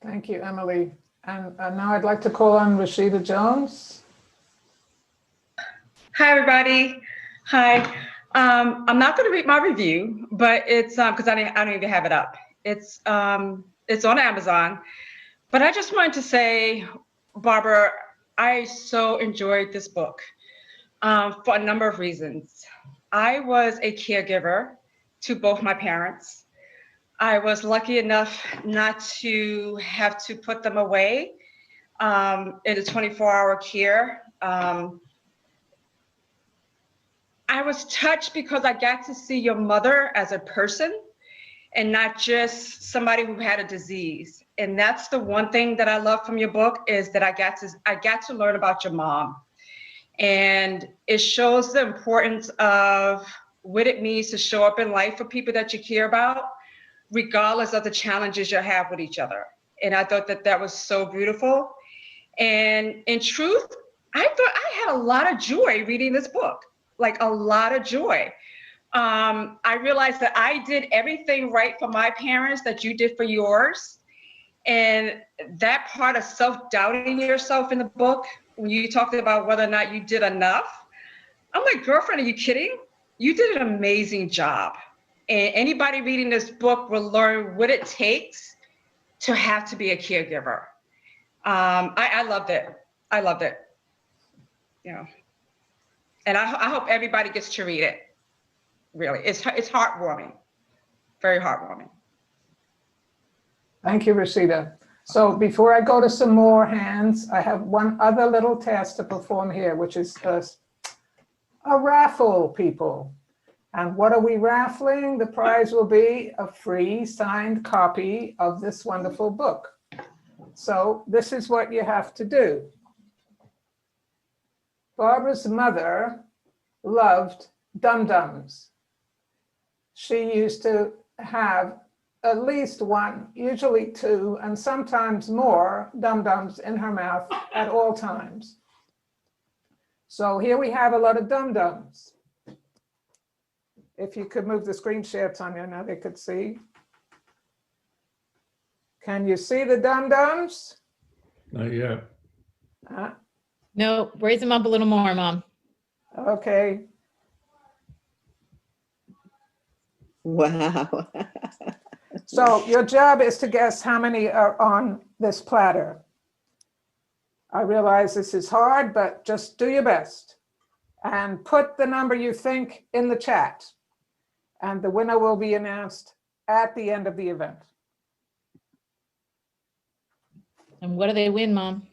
Thank you, Emily. And now I'd like to call on Rasheeda Jones. Hi, everybody. Hi. I'm not going to read my review, but it's because I don't even have it up. It's on Amazon. But I just wanted to say, Barbara, I so enjoyed this book for a number of reasons. I was a caregiver to both my parents. I was lucky enough not to have to put them away in a 24-hour care. I was touched because I got to see your mother as a person and not just somebody who had a disease. And that's the one thing that I love from your book is that I got to learn about your mom. And it shows the importance of what it means to show up in life for people that you care about, regardless of the challenges you have with each other. And I thought that was so beautiful. And in truth, I thought I had a lot of joy reading this book. Like a lot of joy. I realized that I did everything right for my parents that you did for yours. And that part of self-doubting yourself in the book, when you talked about whether or not you did enough, I'm like, girlfriend, are you kidding? You did an amazing job. And anybody reading this book will learn what it takes to have to be a caregiver. I loved it. I loved it. You know. And I hope everybody gets to read it. Really, it's heartwarming, very heartwarming. Thank you, Rasheeda. So before I go to some more hands, I have one other little task to perform here, which is a raffle, people. And what are we raffling? The prize will be a free signed copy of this wonderful book. So this is what you have to do. Barbara's mother loved dum-dums. She used to have at least one, usually two, and sometimes more dum-dums in her mouth at all times. So here we have a lot of dum-dums. If you could move the screen share, Tanya, now they could see. Can you see the dum-dums? Not yet. No, raise them up a little more, Mom. Okay. Wow. So your job is to guess how many are on this platter. I realize this is hard, but just do your best. And put the number you think in the chat. And the winner will be announced at the end of the event. And what do they win, Mom?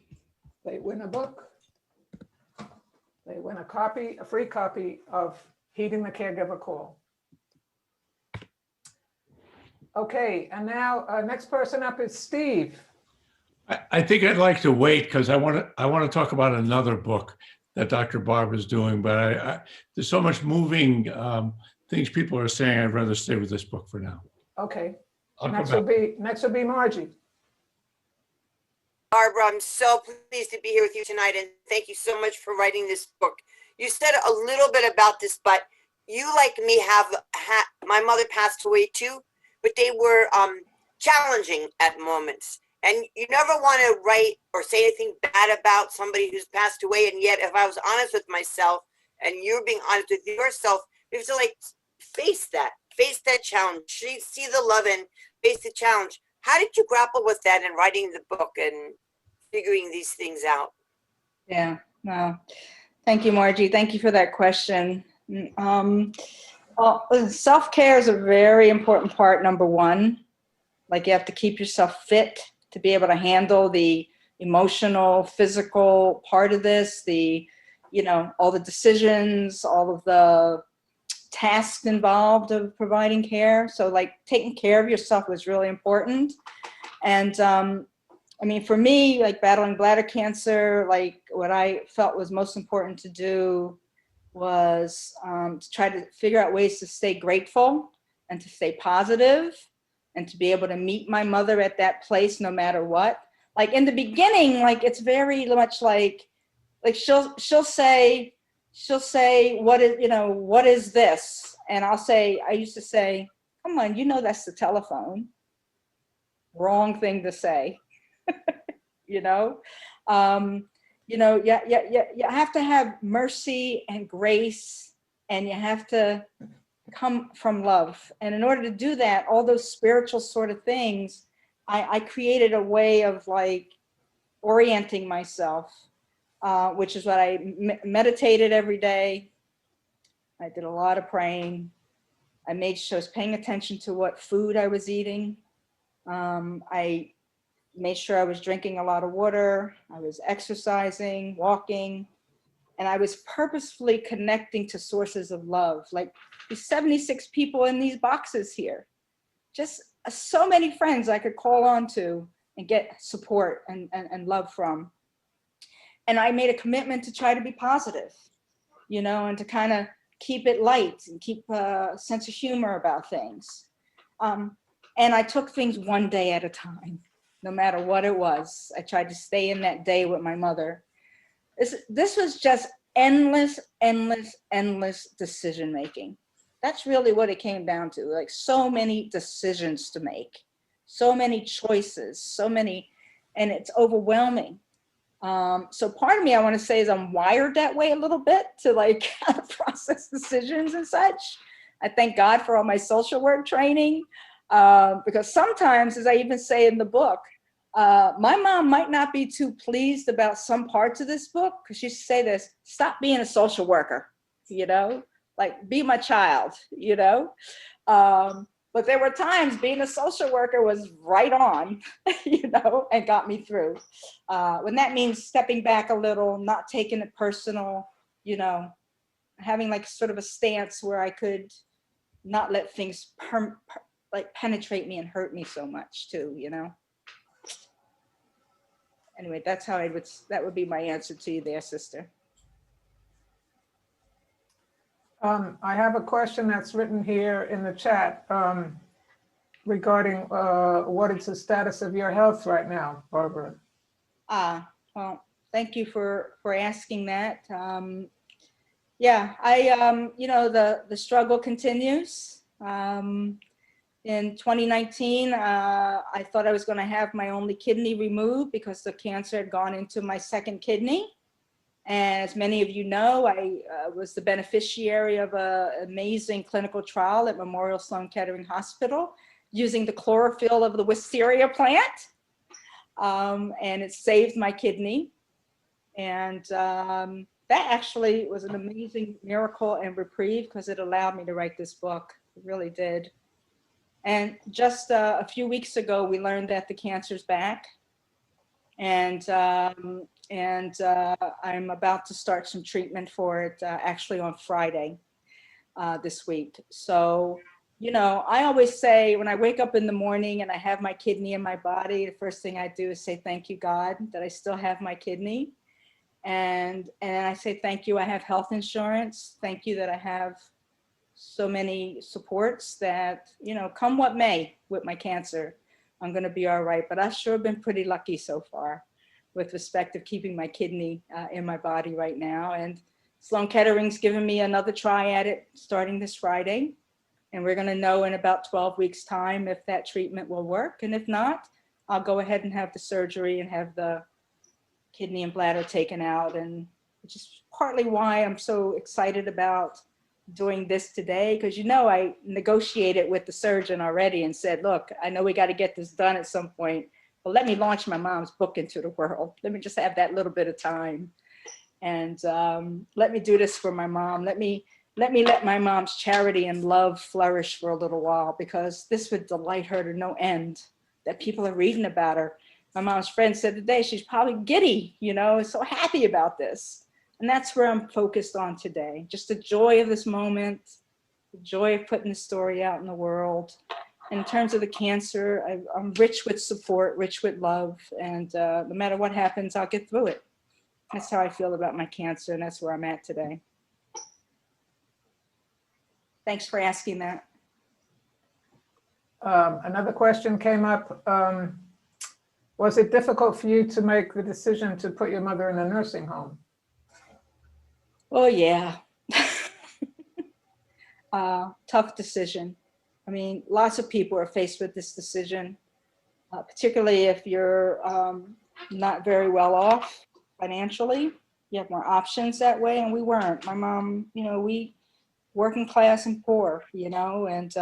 They win a book. They win a copy, a free copy of Heeding the Caregiver Call. Okay, and now next person up is Steve. I think I'd like to wait because I want to talk about another book that Dr. Barb is doing, but there's so much moving things people are saying. I'd rather stay with this book for now. Okay, I'll come next back. will be Margie. Barbara, I'm so pleased to be here with you tonight, and thank you so much for writing this book. You said a little bit about this, but you, like me, my mother passed away too, but they were challenging at moments. And you never want to write or say anything bad about somebody who's passed away. And yet, if I was honest with myself and you're being honest with yourself, you have to like face that challenge, see the love and face the challenge. How did you grapple with that in writing the book and figuring these things out? Yeah, no. Thank you, Margie. Thank you for that question. Well, self-care is a very important part, number one. Like you have to keep yourself fit to be able to handle the emotional, physical part of this, all the decisions, all of the tasks involved of providing care. So like taking care of yourself was really important. And I mean, for me, like battling bladder cancer, like what I felt was most important to do was to try to figure out ways to stay grateful and to stay positive and to be able to meet my mother at that place no matter what. Like in the beginning, like it's very much like she'll say, what is this? And I used to say, come on, that's the telephone. Wrong thing to say. You have to have mercy and grace, and you have to come from love. And in order to do that, all those spiritual sort of things, I created a way of like orienting myself, which is what I meditated every day. I did a lot of praying. I made sure I was paying attention to what food I was eating. I made sure I was drinking a lot of water. I was exercising, walking, and I was purposefully connecting to sources of love. Like these 76 people in these boxes here, just so many friends I could call on to and get support and love from. And I made a commitment to try to be positive, and to kind of keep it light and keep a sense of humor about things. And I took things one day at a time, no matter what it was. I tried to stay in that day with my mother. This was just endless decision-making. That's really what it came down to. Like so many decisions to make, so many choices, and it's overwhelming. So part of me, I want to say, is I'm wired that way a little bit to like process decisions and such. I thank God for all my social work training, because sometimes, as I even say in the book, my mom might not be too pleased about some parts of this book, because she used to say this: stop being a social worker, like be my child, but there were times being a social worker was right on, and got me through. When that means stepping back a little, not taking it personal, having like sort of a stance where I could not let things like penetrate me and hurt me so much too, Anyway, that's how that would be my answer to you there, sister. I have a question that's written here in the chat regarding what is the status of your health right now, Barbara? Well, Thank you for asking that. Yeah, you know, the struggle continues. In 2019, I thought I was going to have my only kidney removed because the cancer had gone into my second kidney. And as many of you know, I was the beneficiary of an amazing clinical trial at Memorial Sloan Kettering Hospital using the chlorophyll of the wisteria plant. And it saved my kidney. And that actually was an amazing miracle and reprieve because it allowed me to write this book. It really did. And just a few weeks ago, we learned that the cancer's back. And I'm about to start some treatment for it actually on Friday this week. So, you know, I always say when I wake up in the morning and I have my kidney in my body, the first thing I do is say, thank you, God, that I still have my kidney. And I say, thank you, I have health insurance. Thank you that I have so many supports that, you know, come what may with my cancer, I'm going to be all right. But I've sure been pretty lucky so far with respect to keeping my kidney in my body right now. And Sloan Kettering's given me another try at it starting this Friday. And we're going to know in about 12 weeks time if that treatment will work. And if not, I'll go ahead and have the surgery and have the kidney and bladder taken out. And which is partly why I'm so excited about doing this today, because, you know, I negotiated with the surgeon already and said, look, I know we got to get this done at some point, but let me launch my mom's book into the world. Let me just have that little bit of time. And let me do this for my mom. Let me let my mom's charity and love flourish for a little while, because this would delight her to no end that people are reading about her. My mom's friend said today she's probably giddy, you know, so happy about this. And that's where I'm focused on today. Just the joy of this moment, the joy of putting the story out in the world. In terms of the cancer, I'm rich with support, rich with love, and no matter what happens, I'll get through it. That's how I feel about my cancer, and that's where I'm at today. Thanks for asking that. Another question came up. Was it difficult for you to make the decision to put your mother in a nursing home? Oh, yeah. Tough decision. I mean, lots of people are faced with this decision, particularly if you're not very well off financially. You have more options that way, and we weren't. My mom, you know, we working class and poor, you know, and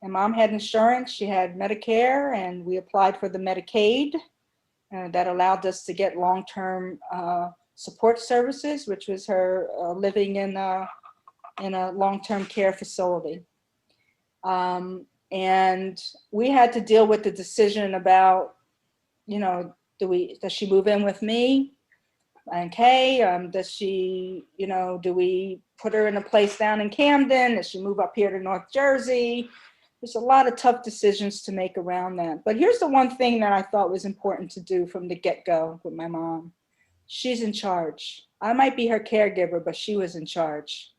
mom had insurance. She had Medicare, and we applied for the Medicaid, and that allowed us to get long-term support services, which was her living in a long-term care facility. And we had to deal with the decision about, you know, does she move in with me? Okay, does she, you know, do we put her in a place down in Camden? Does she move up here to North Jersey? There's a lot of tough decisions to make around that. But here's the one thing that I thought was important to do from the get-go with my mom. She's in charge. I might be her caregiver, but she was in charge.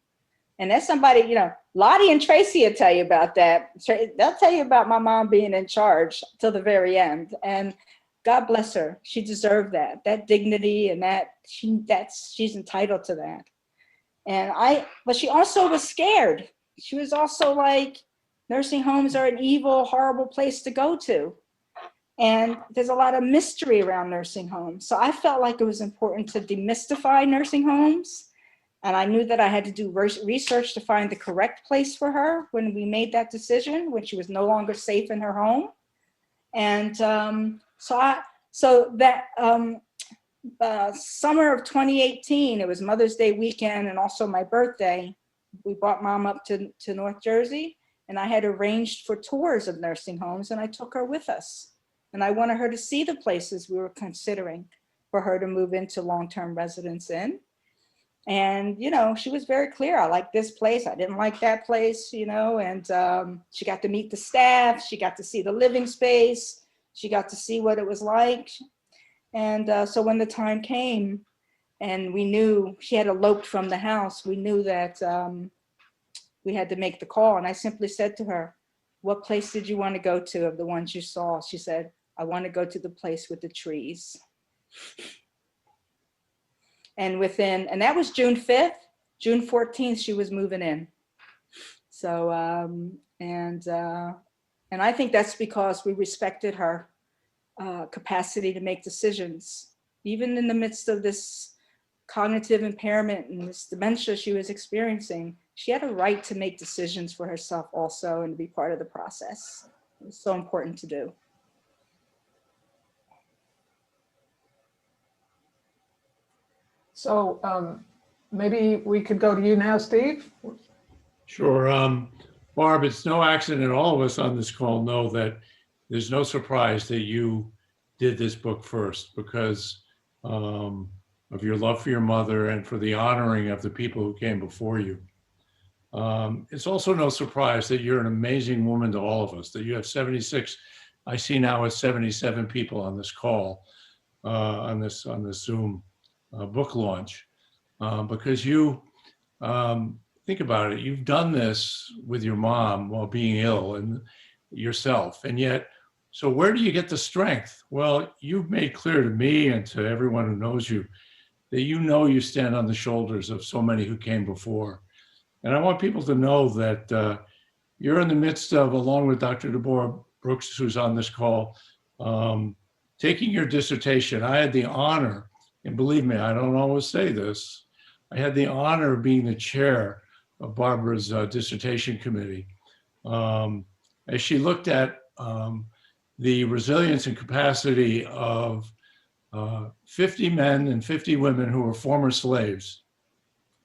And that's somebody, you know, Lottie and Tracy will tell you about that. They'll tell you about my mom being in charge till the very end. And God bless her. She deserved that dignity, and she's entitled to that. But she also was scared. She was also like, nursing homes are an evil, horrible place to go to. And there's a lot of mystery around nursing homes. So I felt like it was important to demystify nursing homes. And I knew that I had to do research to find the correct place for her when we made that decision, when she was no longer safe in her home. And so that summer of 2018, it was Mother's Day weekend and also my birthday. We brought mom up to North Jersey, and I had arranged for tours of nursing homes, and I took her with us. And I wanted her to see the places we were considering for her to move into long-term residence in. And, you know, she was very clear. I like this place. I didn't like that place, you know, and she got to meet the staff. She got to see the living space. She got to see what it was like. And so when the time came and we knew she had eloped from the house, we knew that we had to make the call. And I simply said to her, what place did you want to go to of the ones you saw? She said, I want to go to the place with the trees. And and that was June 5th, June 14th, she was moving in. So, and I think that's because we respected her capacity to make decisions, even in the midst of this cognitive impairment and this dementia she was experiencing. She had a right to make decisions for herself also and to be part of the process. It was so important to do. So maybe we could go to you now, Steve. Sure. Barb, it's no accident all of us on this call know that there's no surprise that you did this book first because of your love for your mother and for the honoring of the people who came before you. It's also no surprise that you're an amazing woman to all of us, that you have 76, I see now it's 77 people on this call, on this Zoom book launch, because you, think about it, you've done this with your mom while being ill and yourself, and yet, so where do you get the strength? Well, you've made clear to me and to everyone who knows you that you know you stand on the shoulders of so many who came before. And I want people to know that you're in the midst of, along with Dr. Deborah Brooks, who's on this call, taking your dissertation. I had the honor, and believe me, I don't always say this, I had the honor of being the chair of Barbara's dissertation committee. As she looked at the resilience and capacity of 50 men and 50 women who were former slaves,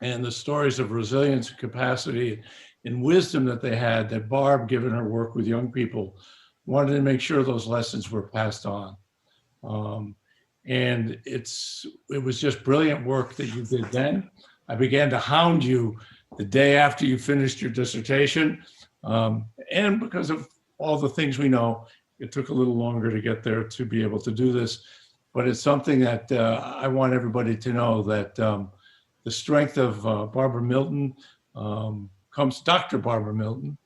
and the stories of resilience and capacity and wisdom that they had, that Barb, given her work with young people, wanted to make sure those lessons were passed on. And it was just brilliant work that you did then. I began to hound you the day after you finished your dissertation. And because of all the things we know, it took a little longer to get there to be able to do this. But it's something that I want everybody to know, that the strength of Barbara Milton Dr. Barbara Milton,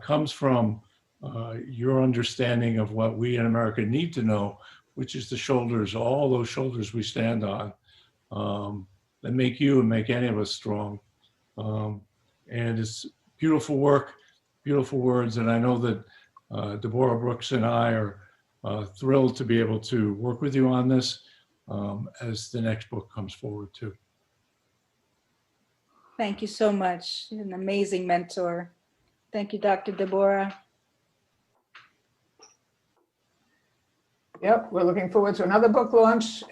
comes from your understanding of what we in America need to know, which is the shoulders, all those shoulders we stand on, that make you and make any of us strong. And it's beautiful work, beautiful words. And I know that Deborah Brooks and I are thrilled to be able to work with you on this as the next book comes forward too. Thank you so much. You're an amazing mentor. Thank you, Dr. Deborah. Yep, we're looking forward to another book launch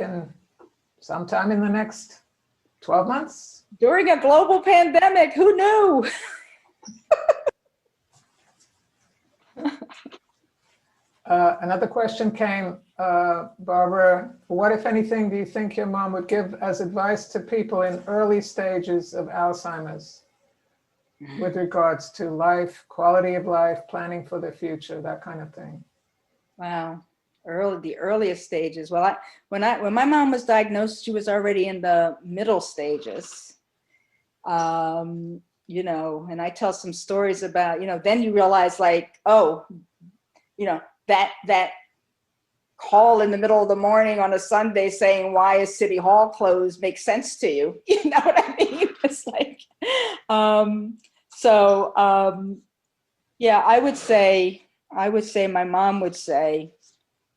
sometime in the next 12 months. During a global pandemic, who knew? Another question came, Barbara, what, if anything, do you think your mom would give as advice to people in early stages of Alzheimer's with regards to life, quality of life, planning for the future, that kind of thing? Wow, the earliest stages. Well, when my mom was diagnosed, she was already in the middle stages. You know, and I tell some stories about, you know, then you realize like, oh, you know, that call in the middle of the morning on a Sunday saying, why is City Hall closed, makes sense to you. You know what I mean? It's like, yeah, I would say my mom would say,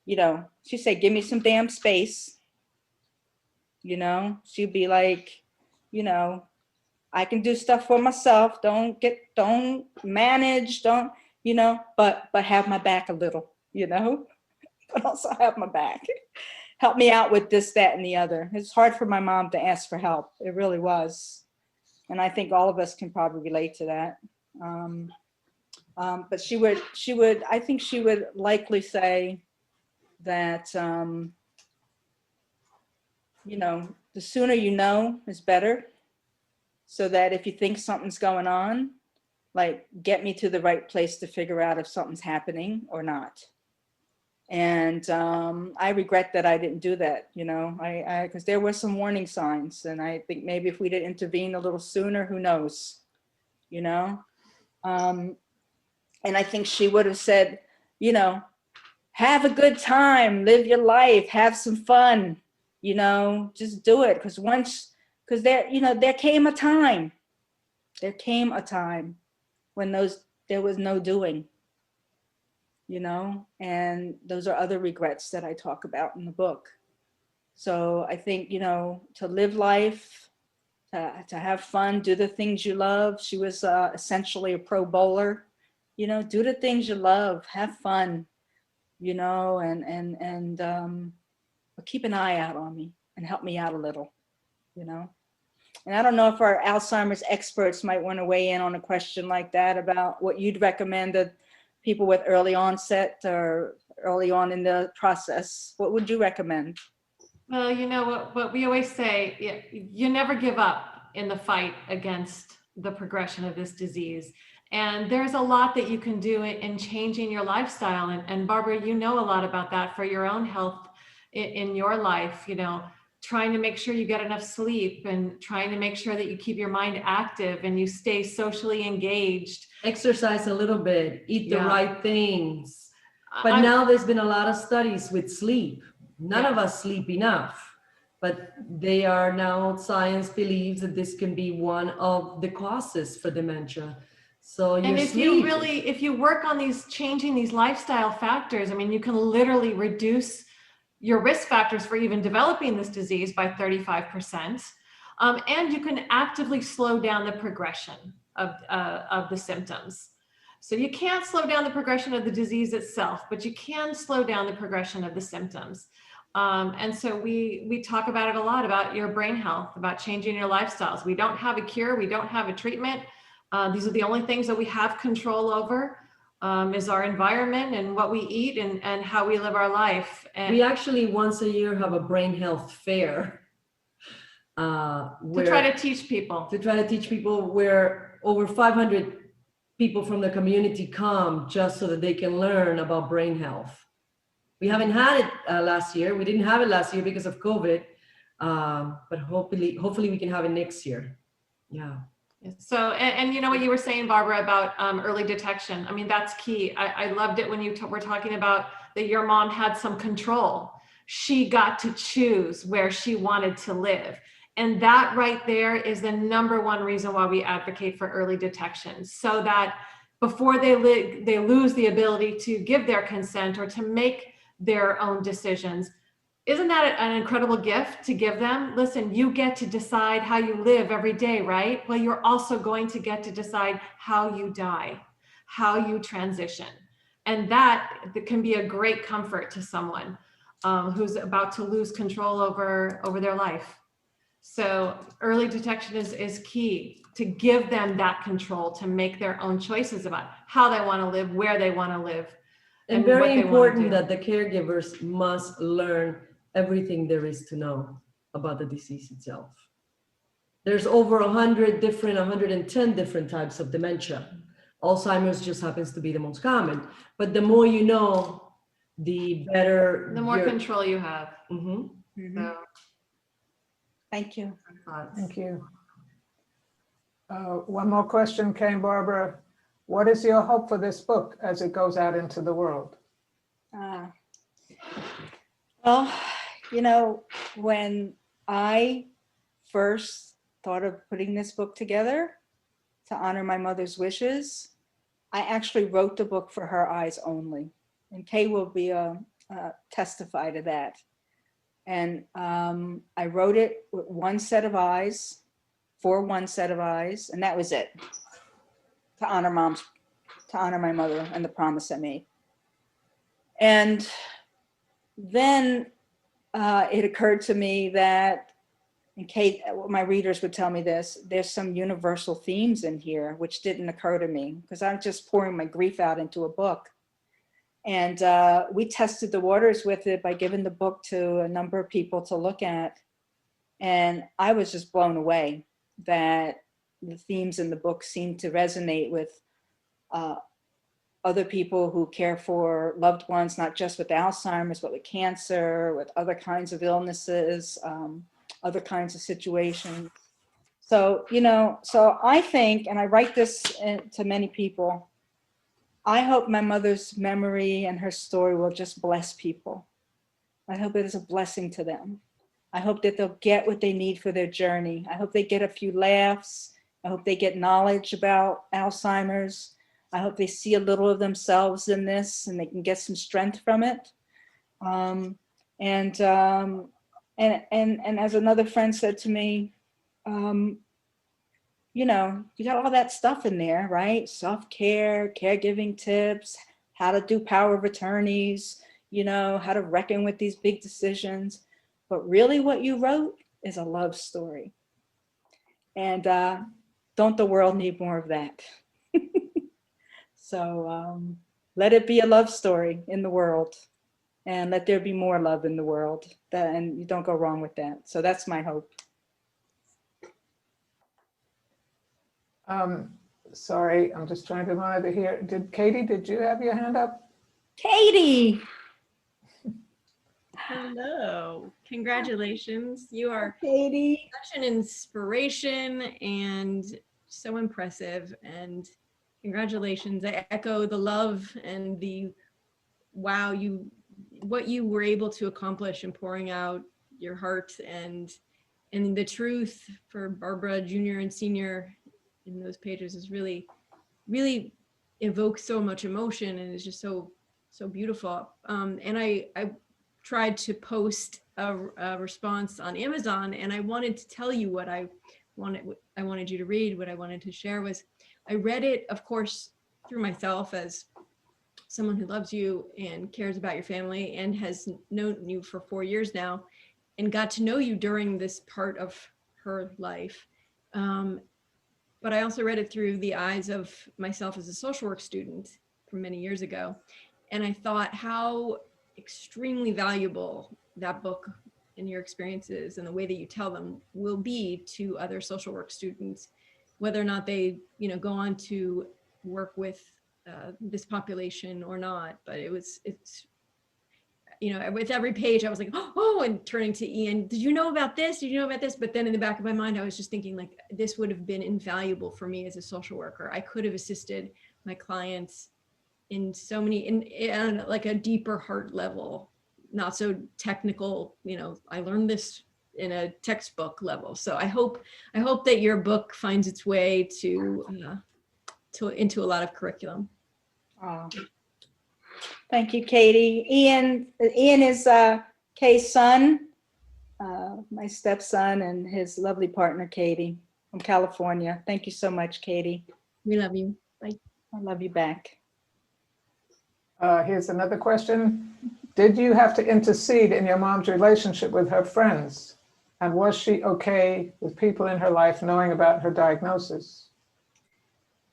you know, she'd say, give me some damn space. You know, she'd be like, you know, I can do stuff for myself. Don't manage, you know, but have my back a little, you know, but also have my back. Help me out with this, that, and the other. It's hard for my mom to ask for help. It really was. And I think all of us can probably relate to that. But she would, I think she would likely say that, you know, the sooner you know is better. So that if you think something's going on, like get me to the right place to figure out if something's happening or not. And I regret that I didn't do that, you know, because there were some warning signs, and I think maybe if we'd intervened a little sooner, who knows, you know. And I think she would have said, you know, have a good time, live your life, have some fun, just do it. Because there came a time when there was no doing, and those are other regrets that I talk about in the book. So I think, to live life, to have fun, do the things you love. She was essentially a pro bowler, do the things you love, have fun, and keep an eye out on me and help me out a little, And I don't know if our Alzheimer's experts might want to weigh in on a question like that about what you'd recommend to people with early onset or early on in the process. What would you recommend? Well, what we always say, you never give up in the fight against the progression of this disease. And there's a lot that you can do in changing your lifestyle. And Barbara, a lot about that for your own health in your life, trying to make sure you get enough sleep and trying to make sure that you keep your mind active and you stay socially engaged. Exercise a little bit, eat the right things. But now there's been a lot of studies with sleep. None of us sleep enough, but science believes that this can be one of the causes for dementia. So if you work on changing these lifestyle factors, you can literally reduce your risk factors for even developing this disease by 35%. And you can actively slow down the progression of the symptoms. So you can't slow down the progression of the disease itself, but you can slow down the progression of the symptoms. And so we talk about it a lot, about your brain health, about changing your lifestyles. We don't have a cure. We don't have a treatment. These are the only things that we have control over, is our environment and what we eat and how we live our life. And we actually once a year have a brain health fair. To try to teach people where over 500 people from the community come just so that they can learn about brain health. We haven't had it last year. We didn't have it last year because of COVID, but hopefully we can have it next year. Yeah. So, and what you were saying, Barbara, about early detection. That's key. I loved it when you were talking about that your mom had some control. She got to choose where she wanted to live. And that right there is the number one reason why we advocate for early detection, so that before they lose the ability to give their consent or to make their own decisions. Isn't that an incredible gift to give them? Listen, you get to decide how you live every day, right? Well, you're also going to get to decide how you die, how you transition. And that can be a great comfort to someone who's about to lose control over their life. So early detection is key to give them that control to make their own choices about how they want to live, where they want to live. And very important that the caregivers must learn everything there is to know about the disease itself. There's over 110 different types of dementia. Alzheimer's just happens to be the most common, but the more you know, the better. The more control you have. Mm-hmm. Mm-hmm. So. Thank you. Thank you. One more question came, Barbara. What is your hope for this book as it goes out into the world? Well, when I first thought of putting this book together to honor my mother's wishes, I actually wrote the book for her eyes only. And Kay will be testify to that. And I wrote it with one set of eyes, for one set of eyes, and that was it. To honor my mother and the promise I made. And then it occurred to me that, and Kate, my readers would tell me this, there's some universal themes in here which didn't occur to me because I'm just pouring my grief out into a book. And we tested the waters with it by giving the book to a number of people to look at. And I was just blown away that the themes in the book seemed to resonate with other people who care for loved ones, not just with Alzheimer's, but with cancer, with other kinds of illnesses, other kinds of situations. So, so I think, and I write this to many people, I hope my mother's memory and her story will just bless people. I hope it is a blessing to them. I hope that they'll get what they need for their journey. I hope they get a few laughs. I hope they get knowledge about Alzheimer's. I hope they see a little of themselves in this and they can get some strength from it. And as another friend said to me, you know, you got all that stuff in there, right? Self-care, caregiving tips, how to do power of attorneys, you know, how to reckon with these big decisions. But really what you wrote is a love story. And don't the world need more of that? So let it be a love story in the world, and let there be more love in the world. And you don't go wrong with that. So that's my hope. Sorry, I'm just trying to monitor here. Katie, did you have your hand up? Katie! Hello, congratulations. You are Katie. such an inspiration and so impressive, and congratulations. I echo the love and the wow, what you were able to accomplish in pouring out your heart and the truth for Barbara Jr. and Senior in those pages is really evokes so much emotion and is just so beautiful. And I tried to post a response on Amazon, and I wanted to tell you what I wanted you to read. What I wanted to share was, I read it, of course, through myself as someone who loves you and cares about your family and has known you for 4 years now and got to know you during this part of her life. But I also read it through the eyes of myself as a social work student from many years ago. And I thought how extremely valuable that book and your experiences and the way that you tell them will be to other social work students, whether or not they, you know, go on to work with this population or not. But it's, you know, with every page I was like, oh, and turning to Ian, did you know about this? Did you know about this? But then in the back of my mind, I was just thinking like, this would have been invaluable for me as a social worker. I could have assisted my clients in so many, in like a deeper heart level, not so technical, you know, I learned this in a textbook level. So I hope that your book finds its way into a lot of curriculum. Oh. Thank you, Katie. Ian is Kay's son, my stepson, and his lovely partner, Katie, from California. Thank you so much, Katie. We love you. Bye. I love you back. Here's another question. Did you have to intercede in your mom's relationship with her friends? And was she okay with people in her life knowing about her diagnosis?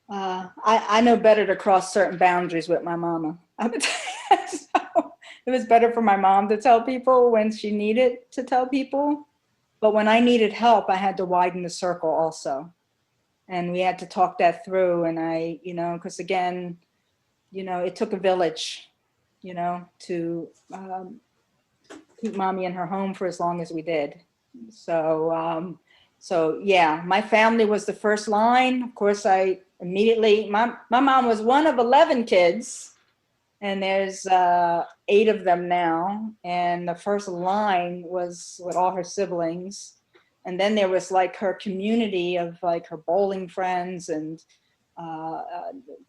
I know better to cross certain boundaries with my mama. So it was better for my mom to tell people when she needed to tell people. But when I needed help, I had to widen the circle also. And we had to talk that through. And I, you know, because again, you know, it took a village, you know, to keep mommy in her home for as long as we did. So, so yeah, my family was the first line. Of course, I immediately, my mom was one of 11 kids, and there's 8 of them now. And the first line was with all her siblings. And then there was like her community of like her bowling friends and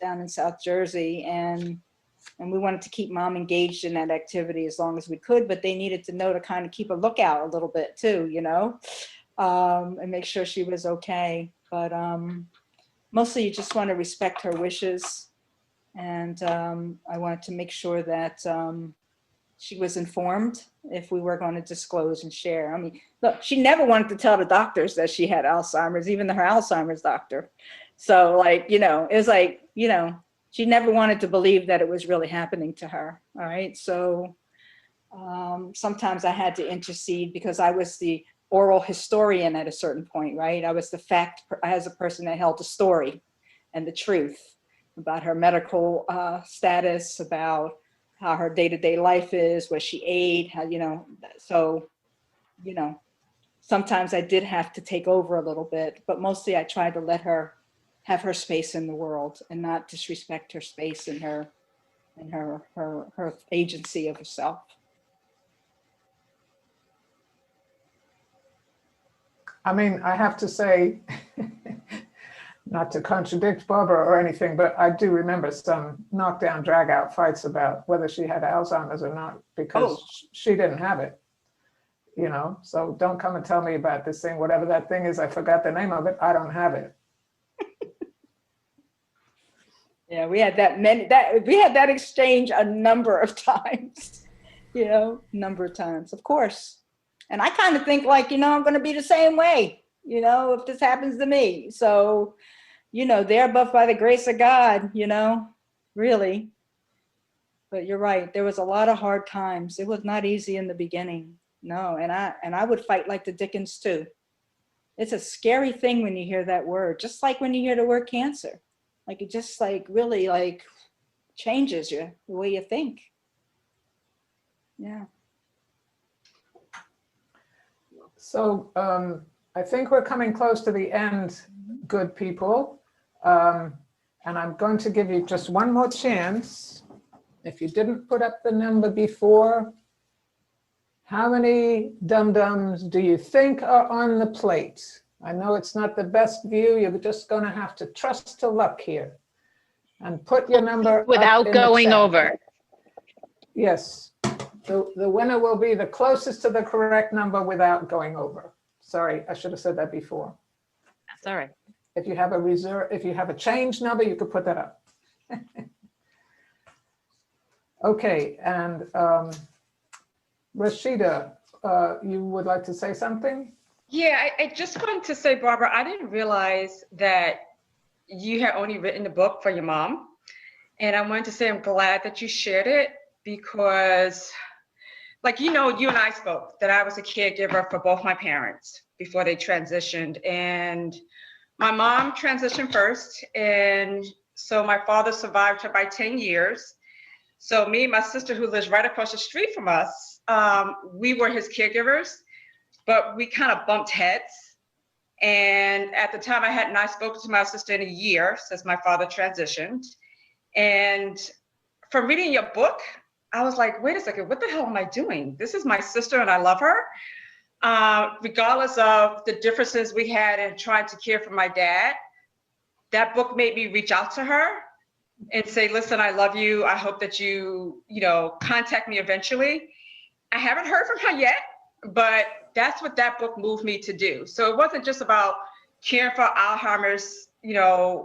down in South Jersey. And we wanted to keep mom engaged in that activity as long as we could, but they needed to know to kind of keep a lookout a little bit too, you know, and make sure she was okay. But mostly you just want to respect her wishes. And I wanted to make sure that she was informed if we were going to disclose and share. I mean, look, she never wanted to tell the doctors that she had Alzheimer's, even her Alzheimer's doctor. So like, you know, it was like, you know, she never wanted to believe that it was really happening to her. All right. So sometimes I had to intercede because I was the oral historian at a certain point, right? I was the fact, I was a person that held the story and the truth about her medical status, about how her day-to-day life is, what she ate, how, you know, so, you know, sometimes I did have to take over a little bit, but mostly I tried to let her have her space in the world and not disrespect her space and her agency of herself. I mean, I have to say, not to contradict Barbara or anything, but I do remember some knockdown, drag out fights about whether she had Alzheimer's or not, because she didn't have it, you know? So don't come and tell me about this thing, whatever that thing is, I forgot the name of it, I don't have it. Yeah, we had that exchange a number of times, you know, number of times, of course. And I kind of think like, you know, I'm going to be the same way, you know, if this happens to me. So, you know, they're above by the grace of God, you know, really. But you're right. There was a lot of hard times. It was not easy in the beginning. No. And I would fight like the Dickens too. It's a scary thing when you hear that word, just like when you hear the word cancer. Like it just like really like changes you, the way you think. Yeah. So I think we're coming close to the end, good people. And I'm going to give you just one more chance. If you didn't put up the number before, how many dum-dums do you think are on the plate? I know it's not the best view. You're just going to have to trust to luck here and put your number Without up in the going chat. over. Yes, the winner will be the closest to the correct number without going over. Sorry, I should have said that before. That's all right. If you have a reserve, if you have a change number, you could put that up. Okay, and Rasheeda, you would like to say something? Yeah, I just wanted to say, Barbara, I didn't realize that you had only written the book for your mom. And I wanted to say I'm glad that you shared it because, like, you know, you and I spoke that I was a caregiver for both my parents before they transitioned. And my mom transitioned first. And so my father survived her by 10 years. So me and my sister, who lives right across the street from us, we were his caregivers, but we kind of bumped heads. And at the time I had not spoken to my sister in a year since my father transitioned. And from reading your book, I was like, wait a second, what the hell am I doing? This is my sister and I love her. Regardless of the differences we had in trying to care for my dad, that book made me reach out to her and say, listen, I love you. I hope that you contact me eventually. I haven't heard from her yet, but that's what that book moved me to do. So it wasn't just about caring for Alzheimer's,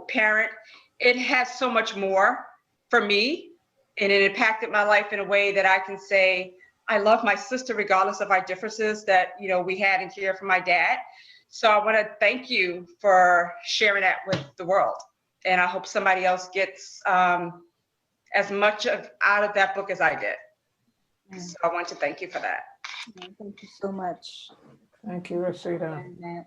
parent. It has so much more for me, and it impacted my life in a way that I can say, I love my sister regardless of our differences that, we had in care for my dad. So I want to thank you for sharing that with the world. And I hope somebody else gets as much out of that book as I did. So I want to thank you for that. Thank you so much. Thank you, Rasheeda. And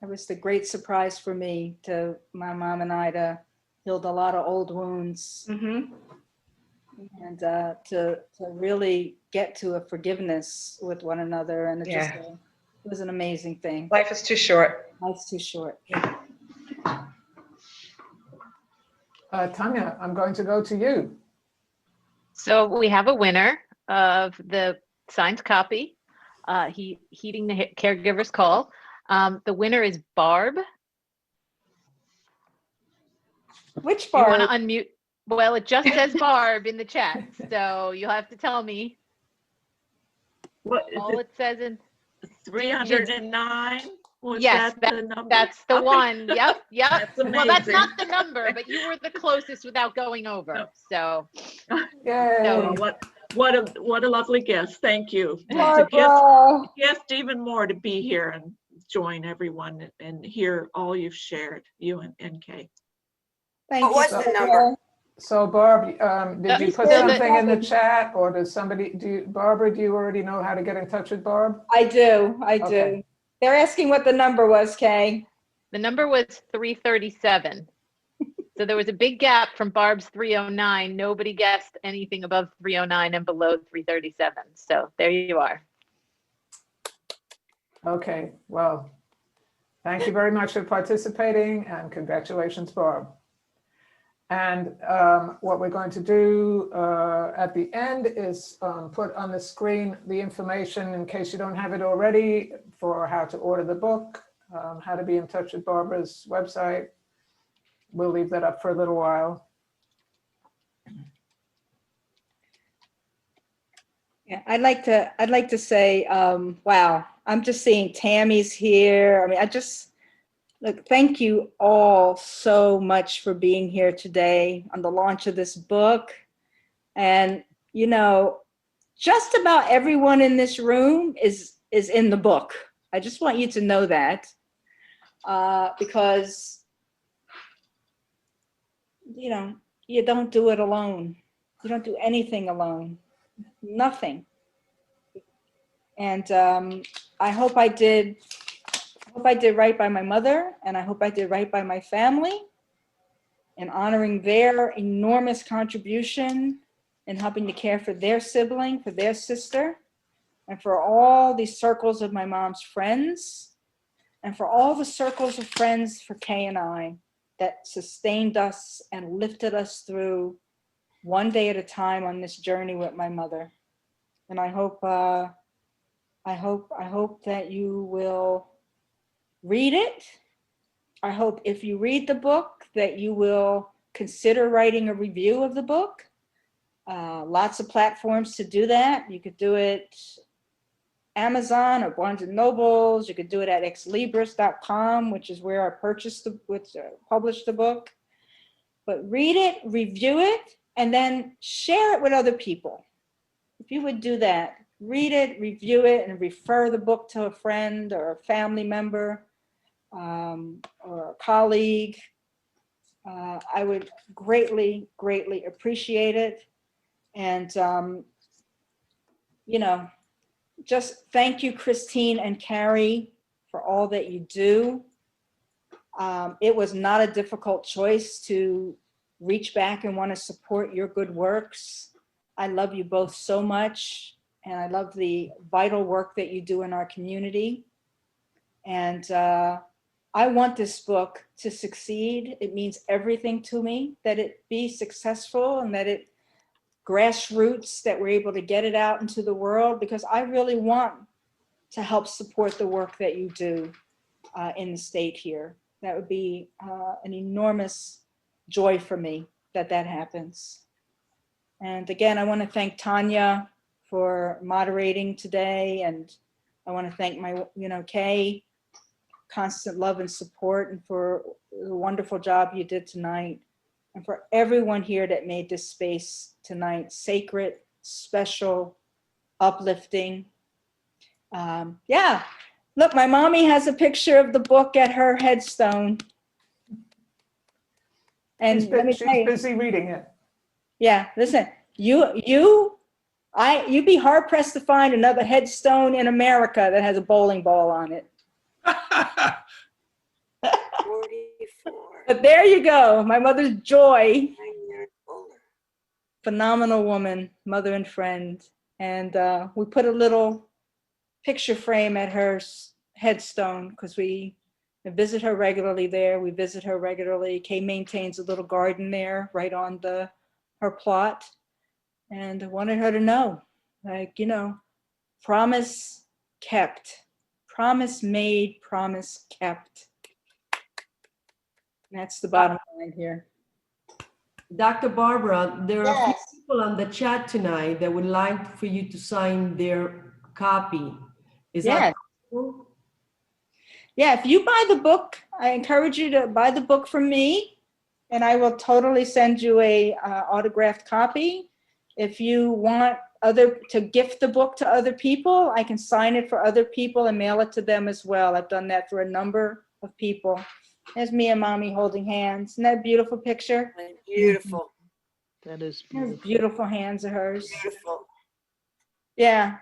it was the great surprise for me to my mom and I to healed a lot of old wounds. Mm-hmm. And to really get to a forgiveness with one another. And it was an amazing thing. Life is too short. Life's too short. Tanya, I'm going to go to you. So we have a winner of the signed copy, Heeding the Caregiver's Call. The winner is Barb. Which Barb? You want to unmute? Well, it just says Barb in the chat, so you'll have to tell me. What is All it says in 309? Yes, the number? that's the Okay. one. Yep. That's Well, that's amazing. not the number, but you were the closest without going over. So, Yay. Well, what a lovely guest. Thank you. It's Barbara. a gift even more to be here and join everyone and hear all you've shared, you and NK. Thank What you. was the number? So Barb, did you put So something in the chat, or does somebody, Barbara, do you already know how to get in touch with Barb? I do. Okay. They're asking what the number was, Kay. the number was 337. So there was a big gap from Barb's 309. Nobody guessed anything above 309 and below 337. So there you are. Okay, well, thank you very much for participating and congratulations, Barb. And what we're going to do at the end is put on the screen the information, in case you don't have it already, for how to order the book. how to be in touch with Barbara's website. We'll leave that up for a little while. Yeah, I'd like to say, wow, I'm just seeing Tammy's here. I mean, look, thank you all so much for being here today on the launch of this book. And, you know, just about everyone in this room is in the book. I just want you to know that, because, you know, you don't do it alone. You don't do anything alone, nothing. And I hope I did right by my mother, and I hope I did right by my family in honoring their enormous contribution in helping to care for their sibling, for their sister, and for all these circles of my mom's friends, and for all the circles of friends for Kay and I that sustained us and lifted us through one day at a time on this journey with my mother. And I hope that you will read it. I hope if you read the book that you will consider writing a review of the book. Lots of platforms to do that. You could do it Amazon or Barnes and Nobles. You could do it at exlibris.com, which is where I published the book. But read it, review it, and then share it with other people. If you would do that, read it, review it, and refer the book to a friend or a family member or a colleague. I would greatly, greatly appreciate it. And, you know, just thank you, Christine and Carrie, for all that you do. It was not a difficult choice to reach back and want to support your good works. I love you both so much, and I love the vital work that you do in our community. And I want this book to succeed. It means everything to me that it be successful and that it grassroots, that we're able to get it out into the world, because I really want to help support the work that you do in the state here. That would be an enormous joy for me that happens. And again, I want to thank Tanya for moderating today, and I want to thank my, Kay, constant love and support, and for the wonderful job you did tonight, and for everyone here that made this space tonight sacred, special, uplifting. Yeah, look, my mommy has a picture of the book at her headstone. And She's let me tell you, busy reading it. yeah, listen, you'd be hard pressed to find another headstone in America that has a bowling ball on it. 44. But there you go, my mother's Joy. 9 years older. Phenomenal woman, mother and friend. And we put a little picture frame at her headstone because we visit her regularly there. We visit her regularly. Kay maintains a little garden there right on her plot. And I wanted her to know, like, promise kept, promise made, promise kept. That's the bottom line here. Dr. Barbara, there are a few Yes. people on the chat tonight that would like for you to sign their copy. Is that possible? Yeah, if you buy the book, I encourage you to buy the book from me, and I will totally send you a autographed copy. If you want to gift the book to other people, I can sign it for other people and mail it to them as well. I've done that for a number of people. There's me and mommy holding hands. Isn't that a beautiful picture? Beautiful. That is Those beautiful. beautiful hands of hers. Beautiful. Yeah.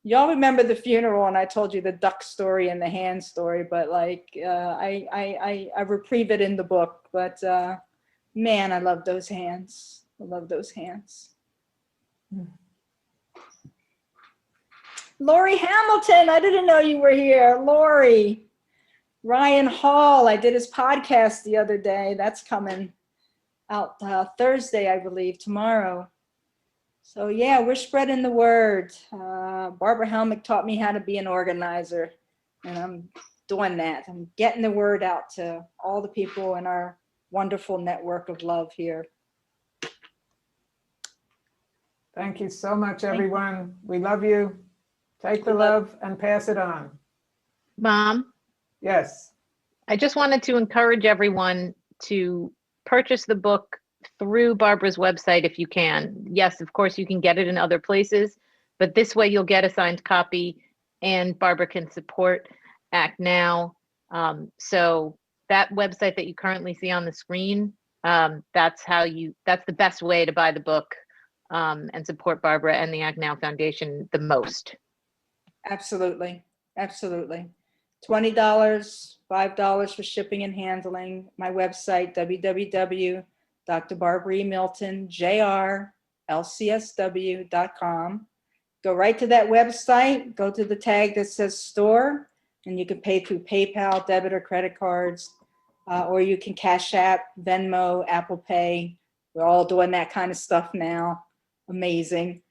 Y'all remember the funeral, and I told you the duck story and the hand story, but like I reprieve it in the book. But man, I love those hands. I love those hands. Lori Hamilton, I didn't know you were here. Lori. Ryan Hall, I did his podcast the other day. That's coming out Thursday, I believe, tomorrow. So yeah, we're spreading the word. Barbara Helmick taught me how to be an organizer, and I'm doing that and getting the word out to all the people in our wonderful network of love here. Thank you so much, everyone. We love you. Take the love and pass it on. Mom, Yes. I just wanted to encourage everyone to purchase the book through Barbara's website if you can. Yes, of course, you can get it in other places, but this way you'll get a signed copy and Barbara can support Act Now. So that website that you currently see on the screen, that's the best way to buy the book and support Barbara and the Act Now Foundation the most. Absolutely. Absolutely. $20, $5 for shipping and handling. My website, www.barbarie.milton.jr.lcsw.com. Go right to that website, go to the tag that says store, and you can pay through PayPal, debit or credit cards, or you can Cash App, Venmo, Apple Pay. We're all doing that kind of stuff now. Amazing.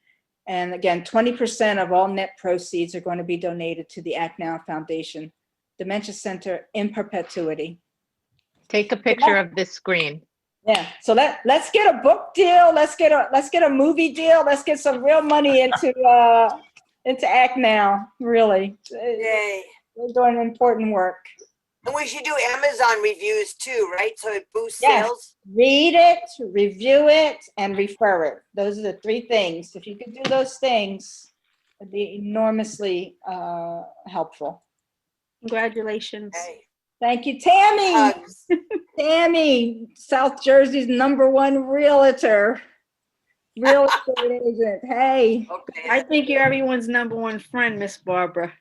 And again, 20% of all net proceeds are going to be donated to the Act Now Foundation Dementia Center in perpetuity. Take a picture of this screen. Yeah, so let's get a book deal. Let's get a movie deal. Let's get some real money into Act Now. Really, Yay. we're doing important work. And we should do Amazon reviews too, right? So it boosts Yes. sales. Read it, review it, and refer it. Those are the three things. If you could do those things, it'd be enormously helpful. Congratulations. Hey. Thank you, Tammy. Hugs. Tammy, South Jersey's #1 realtor. Real estate agent. Hey. Okay. I think you're everyone's #1 friend, Miss Barbara.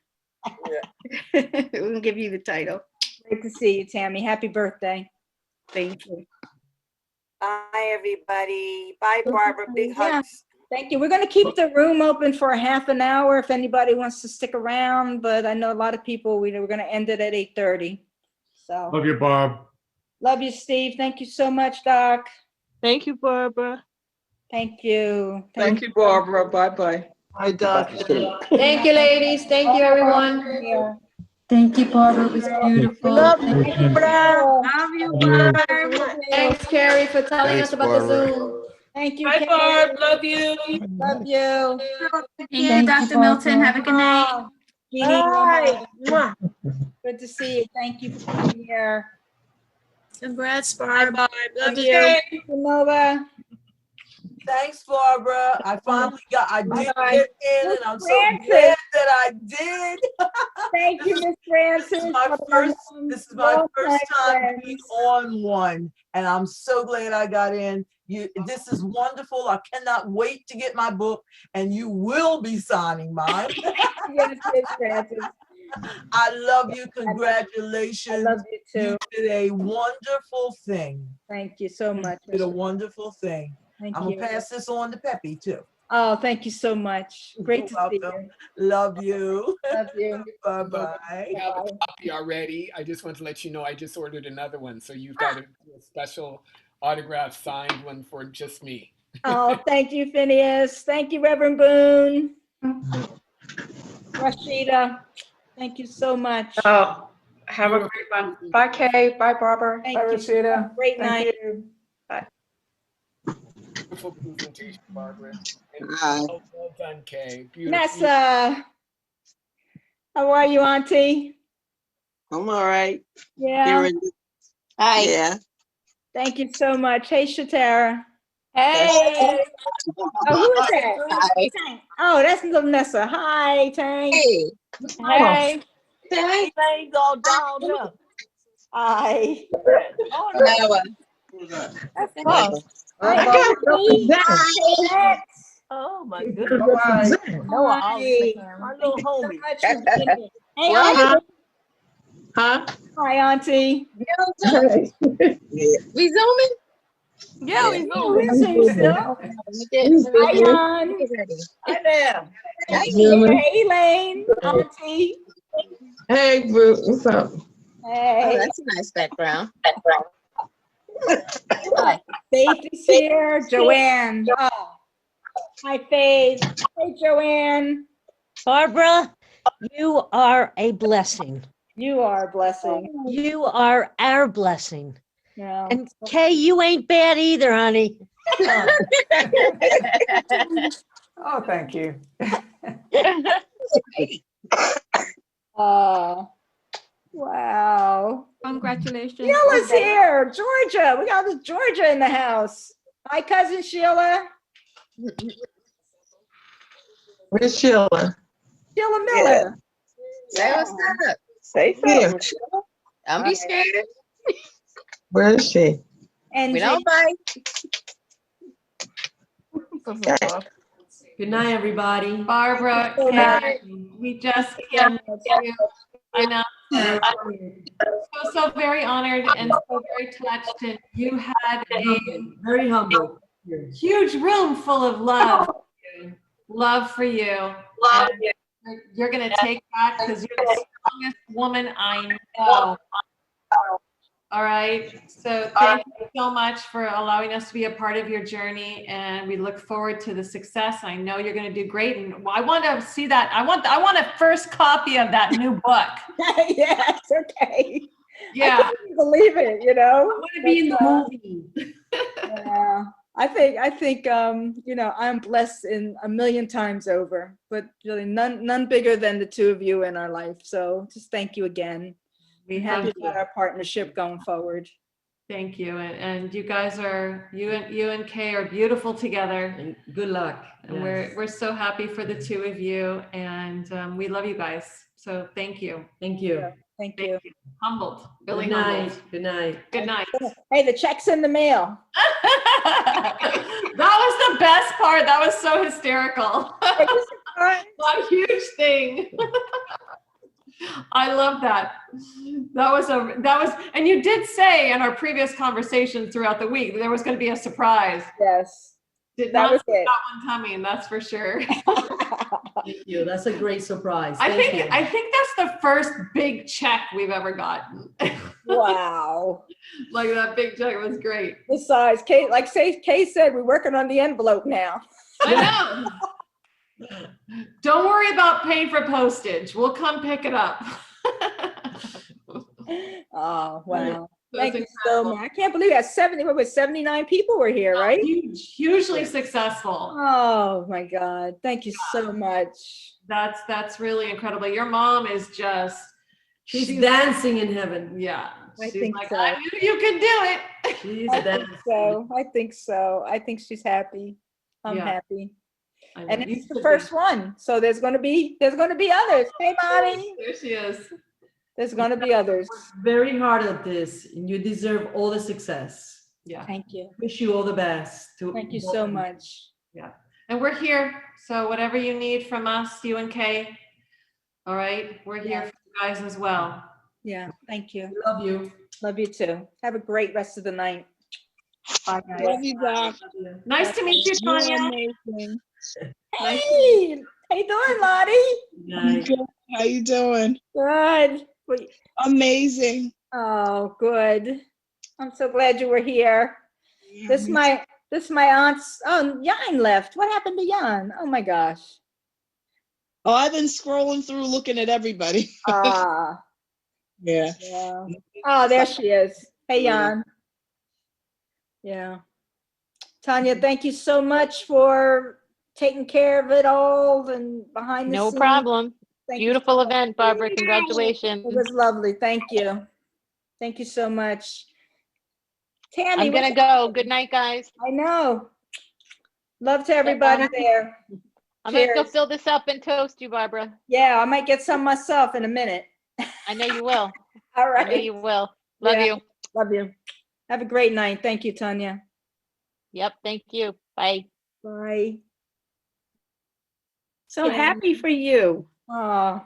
We're gonna give you the title. Great to see you, Tammy. Happy birthday. Thank you. Bye, everybody. Bye, Barbara. Big Yeah. hugs. Thank you. We're going to keep the room open for a half an hour if anybody wants to stick around, but I know a lot of people, we're going to end it at 8:30. So Love you, Bob. love you, Steve. Thank you so much, Doc. Thank you, Barbara. Thank you. Thank you, Barbara. Bye-bye. Hi, Doc. Thank you, ladies. Thank you, everyone. Yeah. Thank you, Barbara. It was beautiful. Love Thank you, you. Barbara. Love you, Barb. Thanks, Carrie, for telling Thanks, us about Barbara. the Zoom. Thank you, Bye, Kate. Barb. Love you. Love you. Thank you, Thank you, Dr. Milton. Barbara. Have a good night. Oh, Jeannie, Bye. Mwah. good to see you. Thank you for being here. Congrats, Bye, Barb. Barb. Love you. Thank you, Nova. Thanks, Barbara. I did Bye-bye. get in, and I'm so Francis. glad that I did. Thank you, Miss Francis. This is my first time being on one, and I'm so glad I got in. This is wonderful. I cannot wait to get my book, and you will be signing mine. Yes, Miss Francis. I love you. Congratulations. I love you too. You did a wonderful thing. Thank you so much. You did a wonderful thing. Thank I'm you. gonna pass this on to Peppy too. Oh, thank you so much. Great to see Welcome. you. Love you. Love you. Bye-bye. I have a copy already. I just want to let you know I just ordered another one. So you've got a special autograph signed one for just me. Oh, thank you, Phineas. Thank you, Reverend Boone. Rasheeda, thank you so much. Oh, have a great one. Bye, Kay. Bye, Barbara. Thank Bye, you. Rasheeda. Great Thank night. you. Beautiful presentation, Barbara. And Hi. well done, Kay. Beautiful. Nessa, how are you, Auntie? I'm all right. Yeah. Hi. Yeah. Thank you so much. Hey, Shatara. Hey. Oh, who is that? Tank. Oh, that's Nessa. Hi, Tank. Hey. Hey. Hey, things all down up. Hi. Oh, no. That's tough. I got that. Oh, my goodness. Bye-bye. Noah, Hi. my little homie. So much for being here. Hey, Auntie. Huh? Hi, Auntie. We zooming? Yeah, we Oh, we see still. Hi, Jan. Hi there. Hey, Elaine. Auntie. Hey, Bru, what's up? Hey. Oh, that's a nice background. Faith is here. Joanne. Oh. Hi, Faith. Hey, Joanne. Barbara, you are a blessing. You are a blessing. You are our blessing. Yeah. And Kay, you ain't bad either, honey. Oh, thank you. Wow. Congratulations. Sheila's here. Georgia. We got this Georgia in the house. Hi, cousin Sheila. Where's Sheila? Sheila Miller. Say what's up. Say Here. something. Don't be scared. Where is she? And We don't bite. Good night, everybody. Barbara, Good night. Kay, we just can't thank you enough. So very honored and so very touched. And you had a Very humble. huge room full of love for you. And you're going to take that because you're the strongest woman I know. All right. So thank you so much for allowing us to be a part of your journey, and we look forward to the success. I know you're going to do great, and I want to see that. I want a first copy of that new book. Yes. Okay. Yeah. I can't believe it. You know. I want to be in the movie. Yeah. I think you know, I'm blessed in a million times over, but really none bigger than the two of you in our life. So just thank you again. We're happy about our partnership going forward. Thank you. And you guys are, you and Kay are beautiful together. And good luck. And Yes. we're so happy for the two of you, and we love you guys. So thank you. Thank you. Yeah, thank you. Humbled. Really Good night. humbled. Good night. Good night. Hey, the check's in the mail. That was the best part. That was so hysterical. What a huge thing. I love that. That was, and you did say in our previous conversations throughout the week that there was going to be a surprise. Yes. Did That not was see it. that one coming, that's for sure. Thank you. That's a great surprise. I Thank think that's the first big check we've ever gotten. Wow. Like that big check was great. Besides, Kay said, we're working on the envelope now. I know. Don't worry about paying for postage. We'll come pick it up. Oh, wow. That's Thank you so much. I can't believe that 79 people were here, right? Hugely successful. Oh my God. Thank you so much. That's really incredible. Your mom is just, She's dancing in heaven. Yeah. I She's think like, so. I knew you could do it. She's I dancing. think so. I think so. I think she's happy. I'm Yeah. happy. I know. And You it's the should first one. So there's gonna be others. Hey, mommy. There she is. There's gonna be others. Very hard at this, and you deserve all the success. Yeah. Thank you. Wish you all the best. Thank you so much. Yeah. And we're here. So whatever you need from us, you and Kay. All right. We're here for you guys as well. Yeah. Thank you. Love you. Love you too. Have a great rest of the night. Bye, guys. Love you, Doc. Nice to meet you, You're Tanya. amazing. Hey, how you doing, Lottie? I'm good. How you doing? Good. Wait. Amazing. Oh, good. I'm so glad you were here. This me my aunt's. Oh, Jan left. What happened to Jan? Oh my gosh. Oh, I've been scrolling through looking at everybody. Ah. Yeah. Yeah. Oh, there she is. Hey, Jan. Yeah. Tanya, thank you so much for taking care of it all and behind the No scenes. problem. Thank you Beautiful so much. event, Barbara. Congratulations. It was lovely. Thank you. Thank you so much. Tammy, I'm gonna go. Good night, guys. I know. Love to everybody there. I'm gonna go Cheers. fill this up and toast you, Barbara. Yeah, I might get some myself in a minute. I know you will. All I know right. you will. Love Yeah, you. Love you. Have a great night. Thank you, Tanya. Yep. Thank you. Bye. Bye. So Yeah. happy for you. Oh.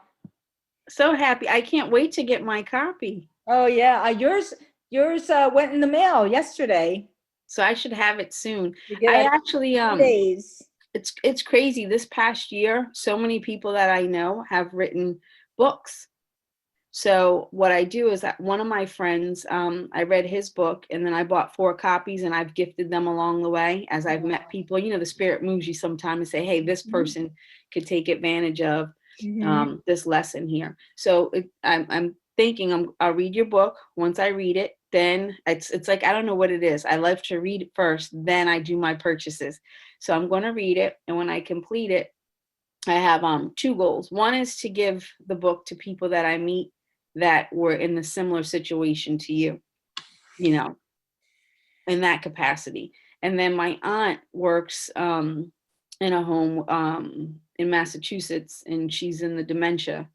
So happy. I can't wait to get my copy. Oh yeah. Yours went in the mail yesterday. So I should have it soon. You get I it actually in 2 days. it's crazy. This past year, so many people that I know have written books. So what I do is that one of my friends, I read his book and then I bought 4 copies and I've gifted them along the way as I've met people. You know, the spirit moves you sometimes and say, hey, this person could take advantage of this lesson here. So I'm thinking I'll read your book. Once I read it, then it's like, I don't know what it is. I love to read it first, then I do my purchases. So I'm going to read it. And when I complete it, I have 2 goals. One is to give the book to people that I meet that were in a similar situation to you, in that capacity. And then my aunt works in a home in Massachusetts, and she's in the dementia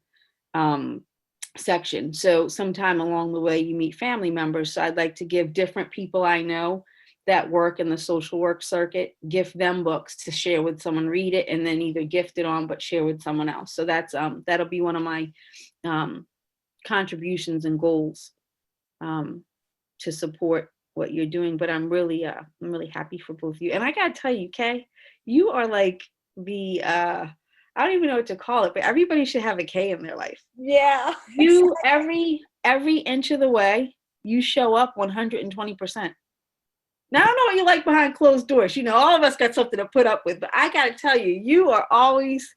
section. So sometime along the way, you meet family members. So I'd like to give different people I know that work in the social work circuit, gift them books to share with someone, read it, and then either gift it on, but share with someone else. So that's that'll be one of my contributions and goals to support what you're doing. But I'm really happy for both of you. And I gotta tell you, Kay, you are like the I don't even know what to call it, but everybody should have a Kay in their life. Yeah. You every inch of the way, you show up 120%. Now I don't know what you like behind closed doors. All of us got something to put up with, but I gotta tell you, you are always,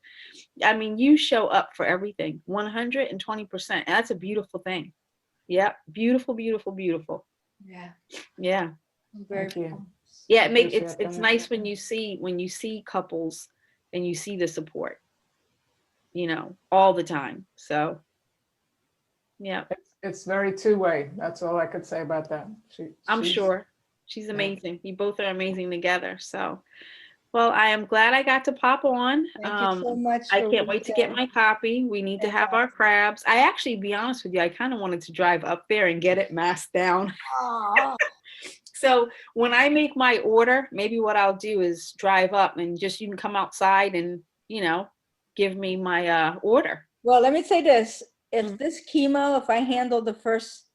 you show up for everything 120%. And that's a beautiful thing. Yeah, beautiful, beautiful, beautiful. Yeah. Yeah. Thank you. Yeah, Appreciate it's that. nice when you see couples and you see the support, all the time. So yeah. It's very two-way. That's all I could say about that. I'm sure. She's amazing. You both are amazing together. So, well, I am glad I got to pop on. Thank you so much. I can't wait to get my copy. We need to have our crabs. I actually, be honest with you, I kind of wanted to drive up there and get it masked down. So when I make my order, maybe what I'll do is drive up and you can come outside and, give me my order. Well, let me say this. If this chemo, if I handle the first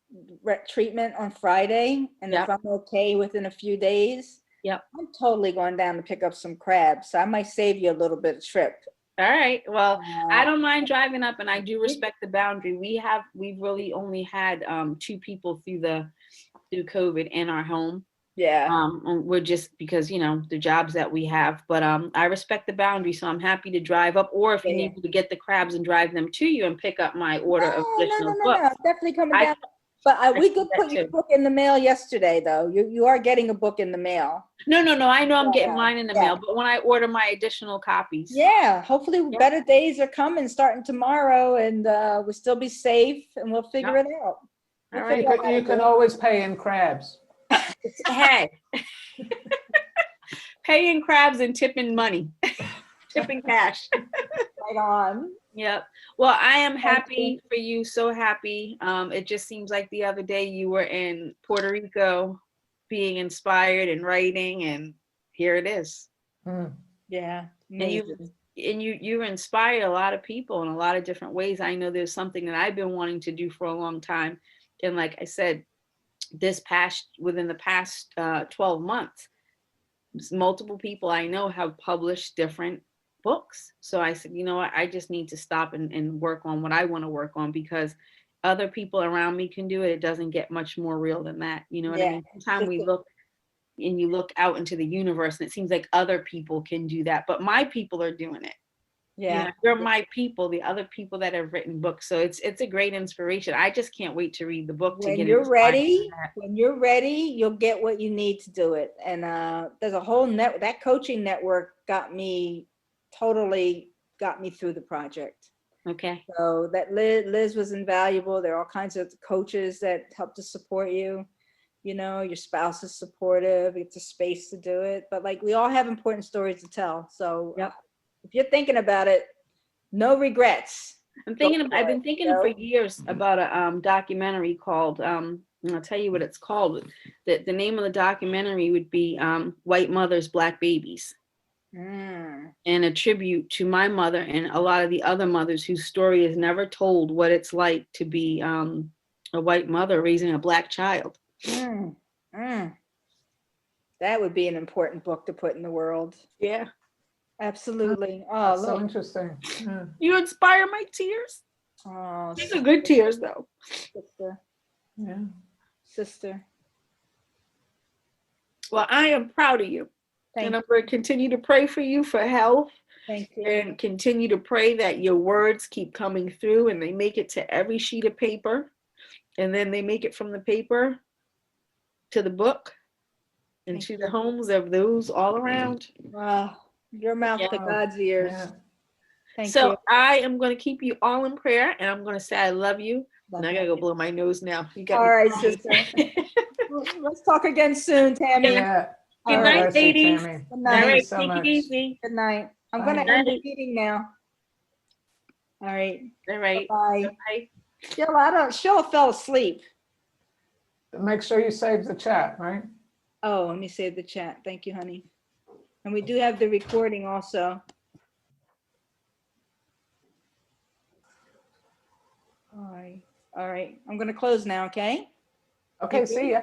treatment on Friday, and if I'm okay within a few days, I'm totally going down to pick up some crabs. So I might save you a little bit of trip. All right. Well, I don't mind driving up, and I do respect the boundary. We've really only had 2 people through COVID in our home. Yeah. We're just because, the jobs that we have, but I respect the boundary, so I'm happy to drive up, or if you need me to get the crabs and drive them to you and pick up my order of additional books. No, definitely coming down. But we could put your book in the mail yesterday, though. You are getting a book in the mail. No. I know I'm getting mine in the mail, but when I order my additional copies. Yeah, hopefully better days are coming starting tomorrow, and we'll still be safe, and we'll figure it out. All right. You can always pay in crabs. Hey. Paying crabs and tipping money. Tipping cash. Right on. Yep. Well, I am happy for you. So happy. It just seems like the other day you were in Puerto Rico being inspired and writing, and here it is. Yeah. And you inspire a lot of people in a lot of different ways. I know there's something that I've been wanting to do for a long time. And like I said, within the past 12 months, multiple people I know have published different books. So I said, you know what, I just need to stop and work on what I want to work on, because other people around me can do it. It doesn't get much more real than that. You know what I mean? Sometimes we look and you look out into the universe and it seems like other people can do that, but my people are doing it. Yeah. You're my people, the other people that have written books. So it's a great inspiration. I just can't wait to read the book. When you're ready, you'll get what you need to do it. And there's a whole that coaching network got me through the project. Okay. So that Liz was invaluable. There are all kinds of coaches that help to support you. Your spouse is supportive. It's a space to do it. But we all have important stories to tell. So if you're thinking about it, no regrets. I've been thinking for years about a documentary called, and I'll tell you what it's called. The name of the documentary would be White Mothers, Black Babies. And a tribute to my mother and a lot of the other mothers whose story is never told, what it's like to be a white mother raising a Black child. That would be an important book to put in the world. Yeah. Absolutely. That's so interesting. You inspire my tears. Oh, these are good tears, though. Sister. Yeah. Sister. Well, I am proud of you. And I'm going to continue to pray for you for health. Thank you. And continue to pray that your words keep coming through and they make it to every sheet of paper. and then they make it from the paper to the book and to the homes of those all around. Wow. Your mouth to Yeah. God's ears. Yeah. Thank So you. I am going to keep you all in prayer, and I'm going to say I love you. And I got to go blow my nose now. You got All me right, crying. sister. Let's talk again soon, Tammy. Yeah. Good All God night, bless you, ladies. Tammy. Good All night. Thank you right, so take much. it easy. Good night. I'm Bye. going to end the meeting now. All right. All right. Bye. Bye. Sheila fell asleep. Make sure you save the chat, right? Oh, let me save the chat. Thank you, honey. And we do have the recording also. All right. All right. I'm going to close now, okay? Okay, see ya.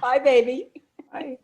Bye, baby. Bye.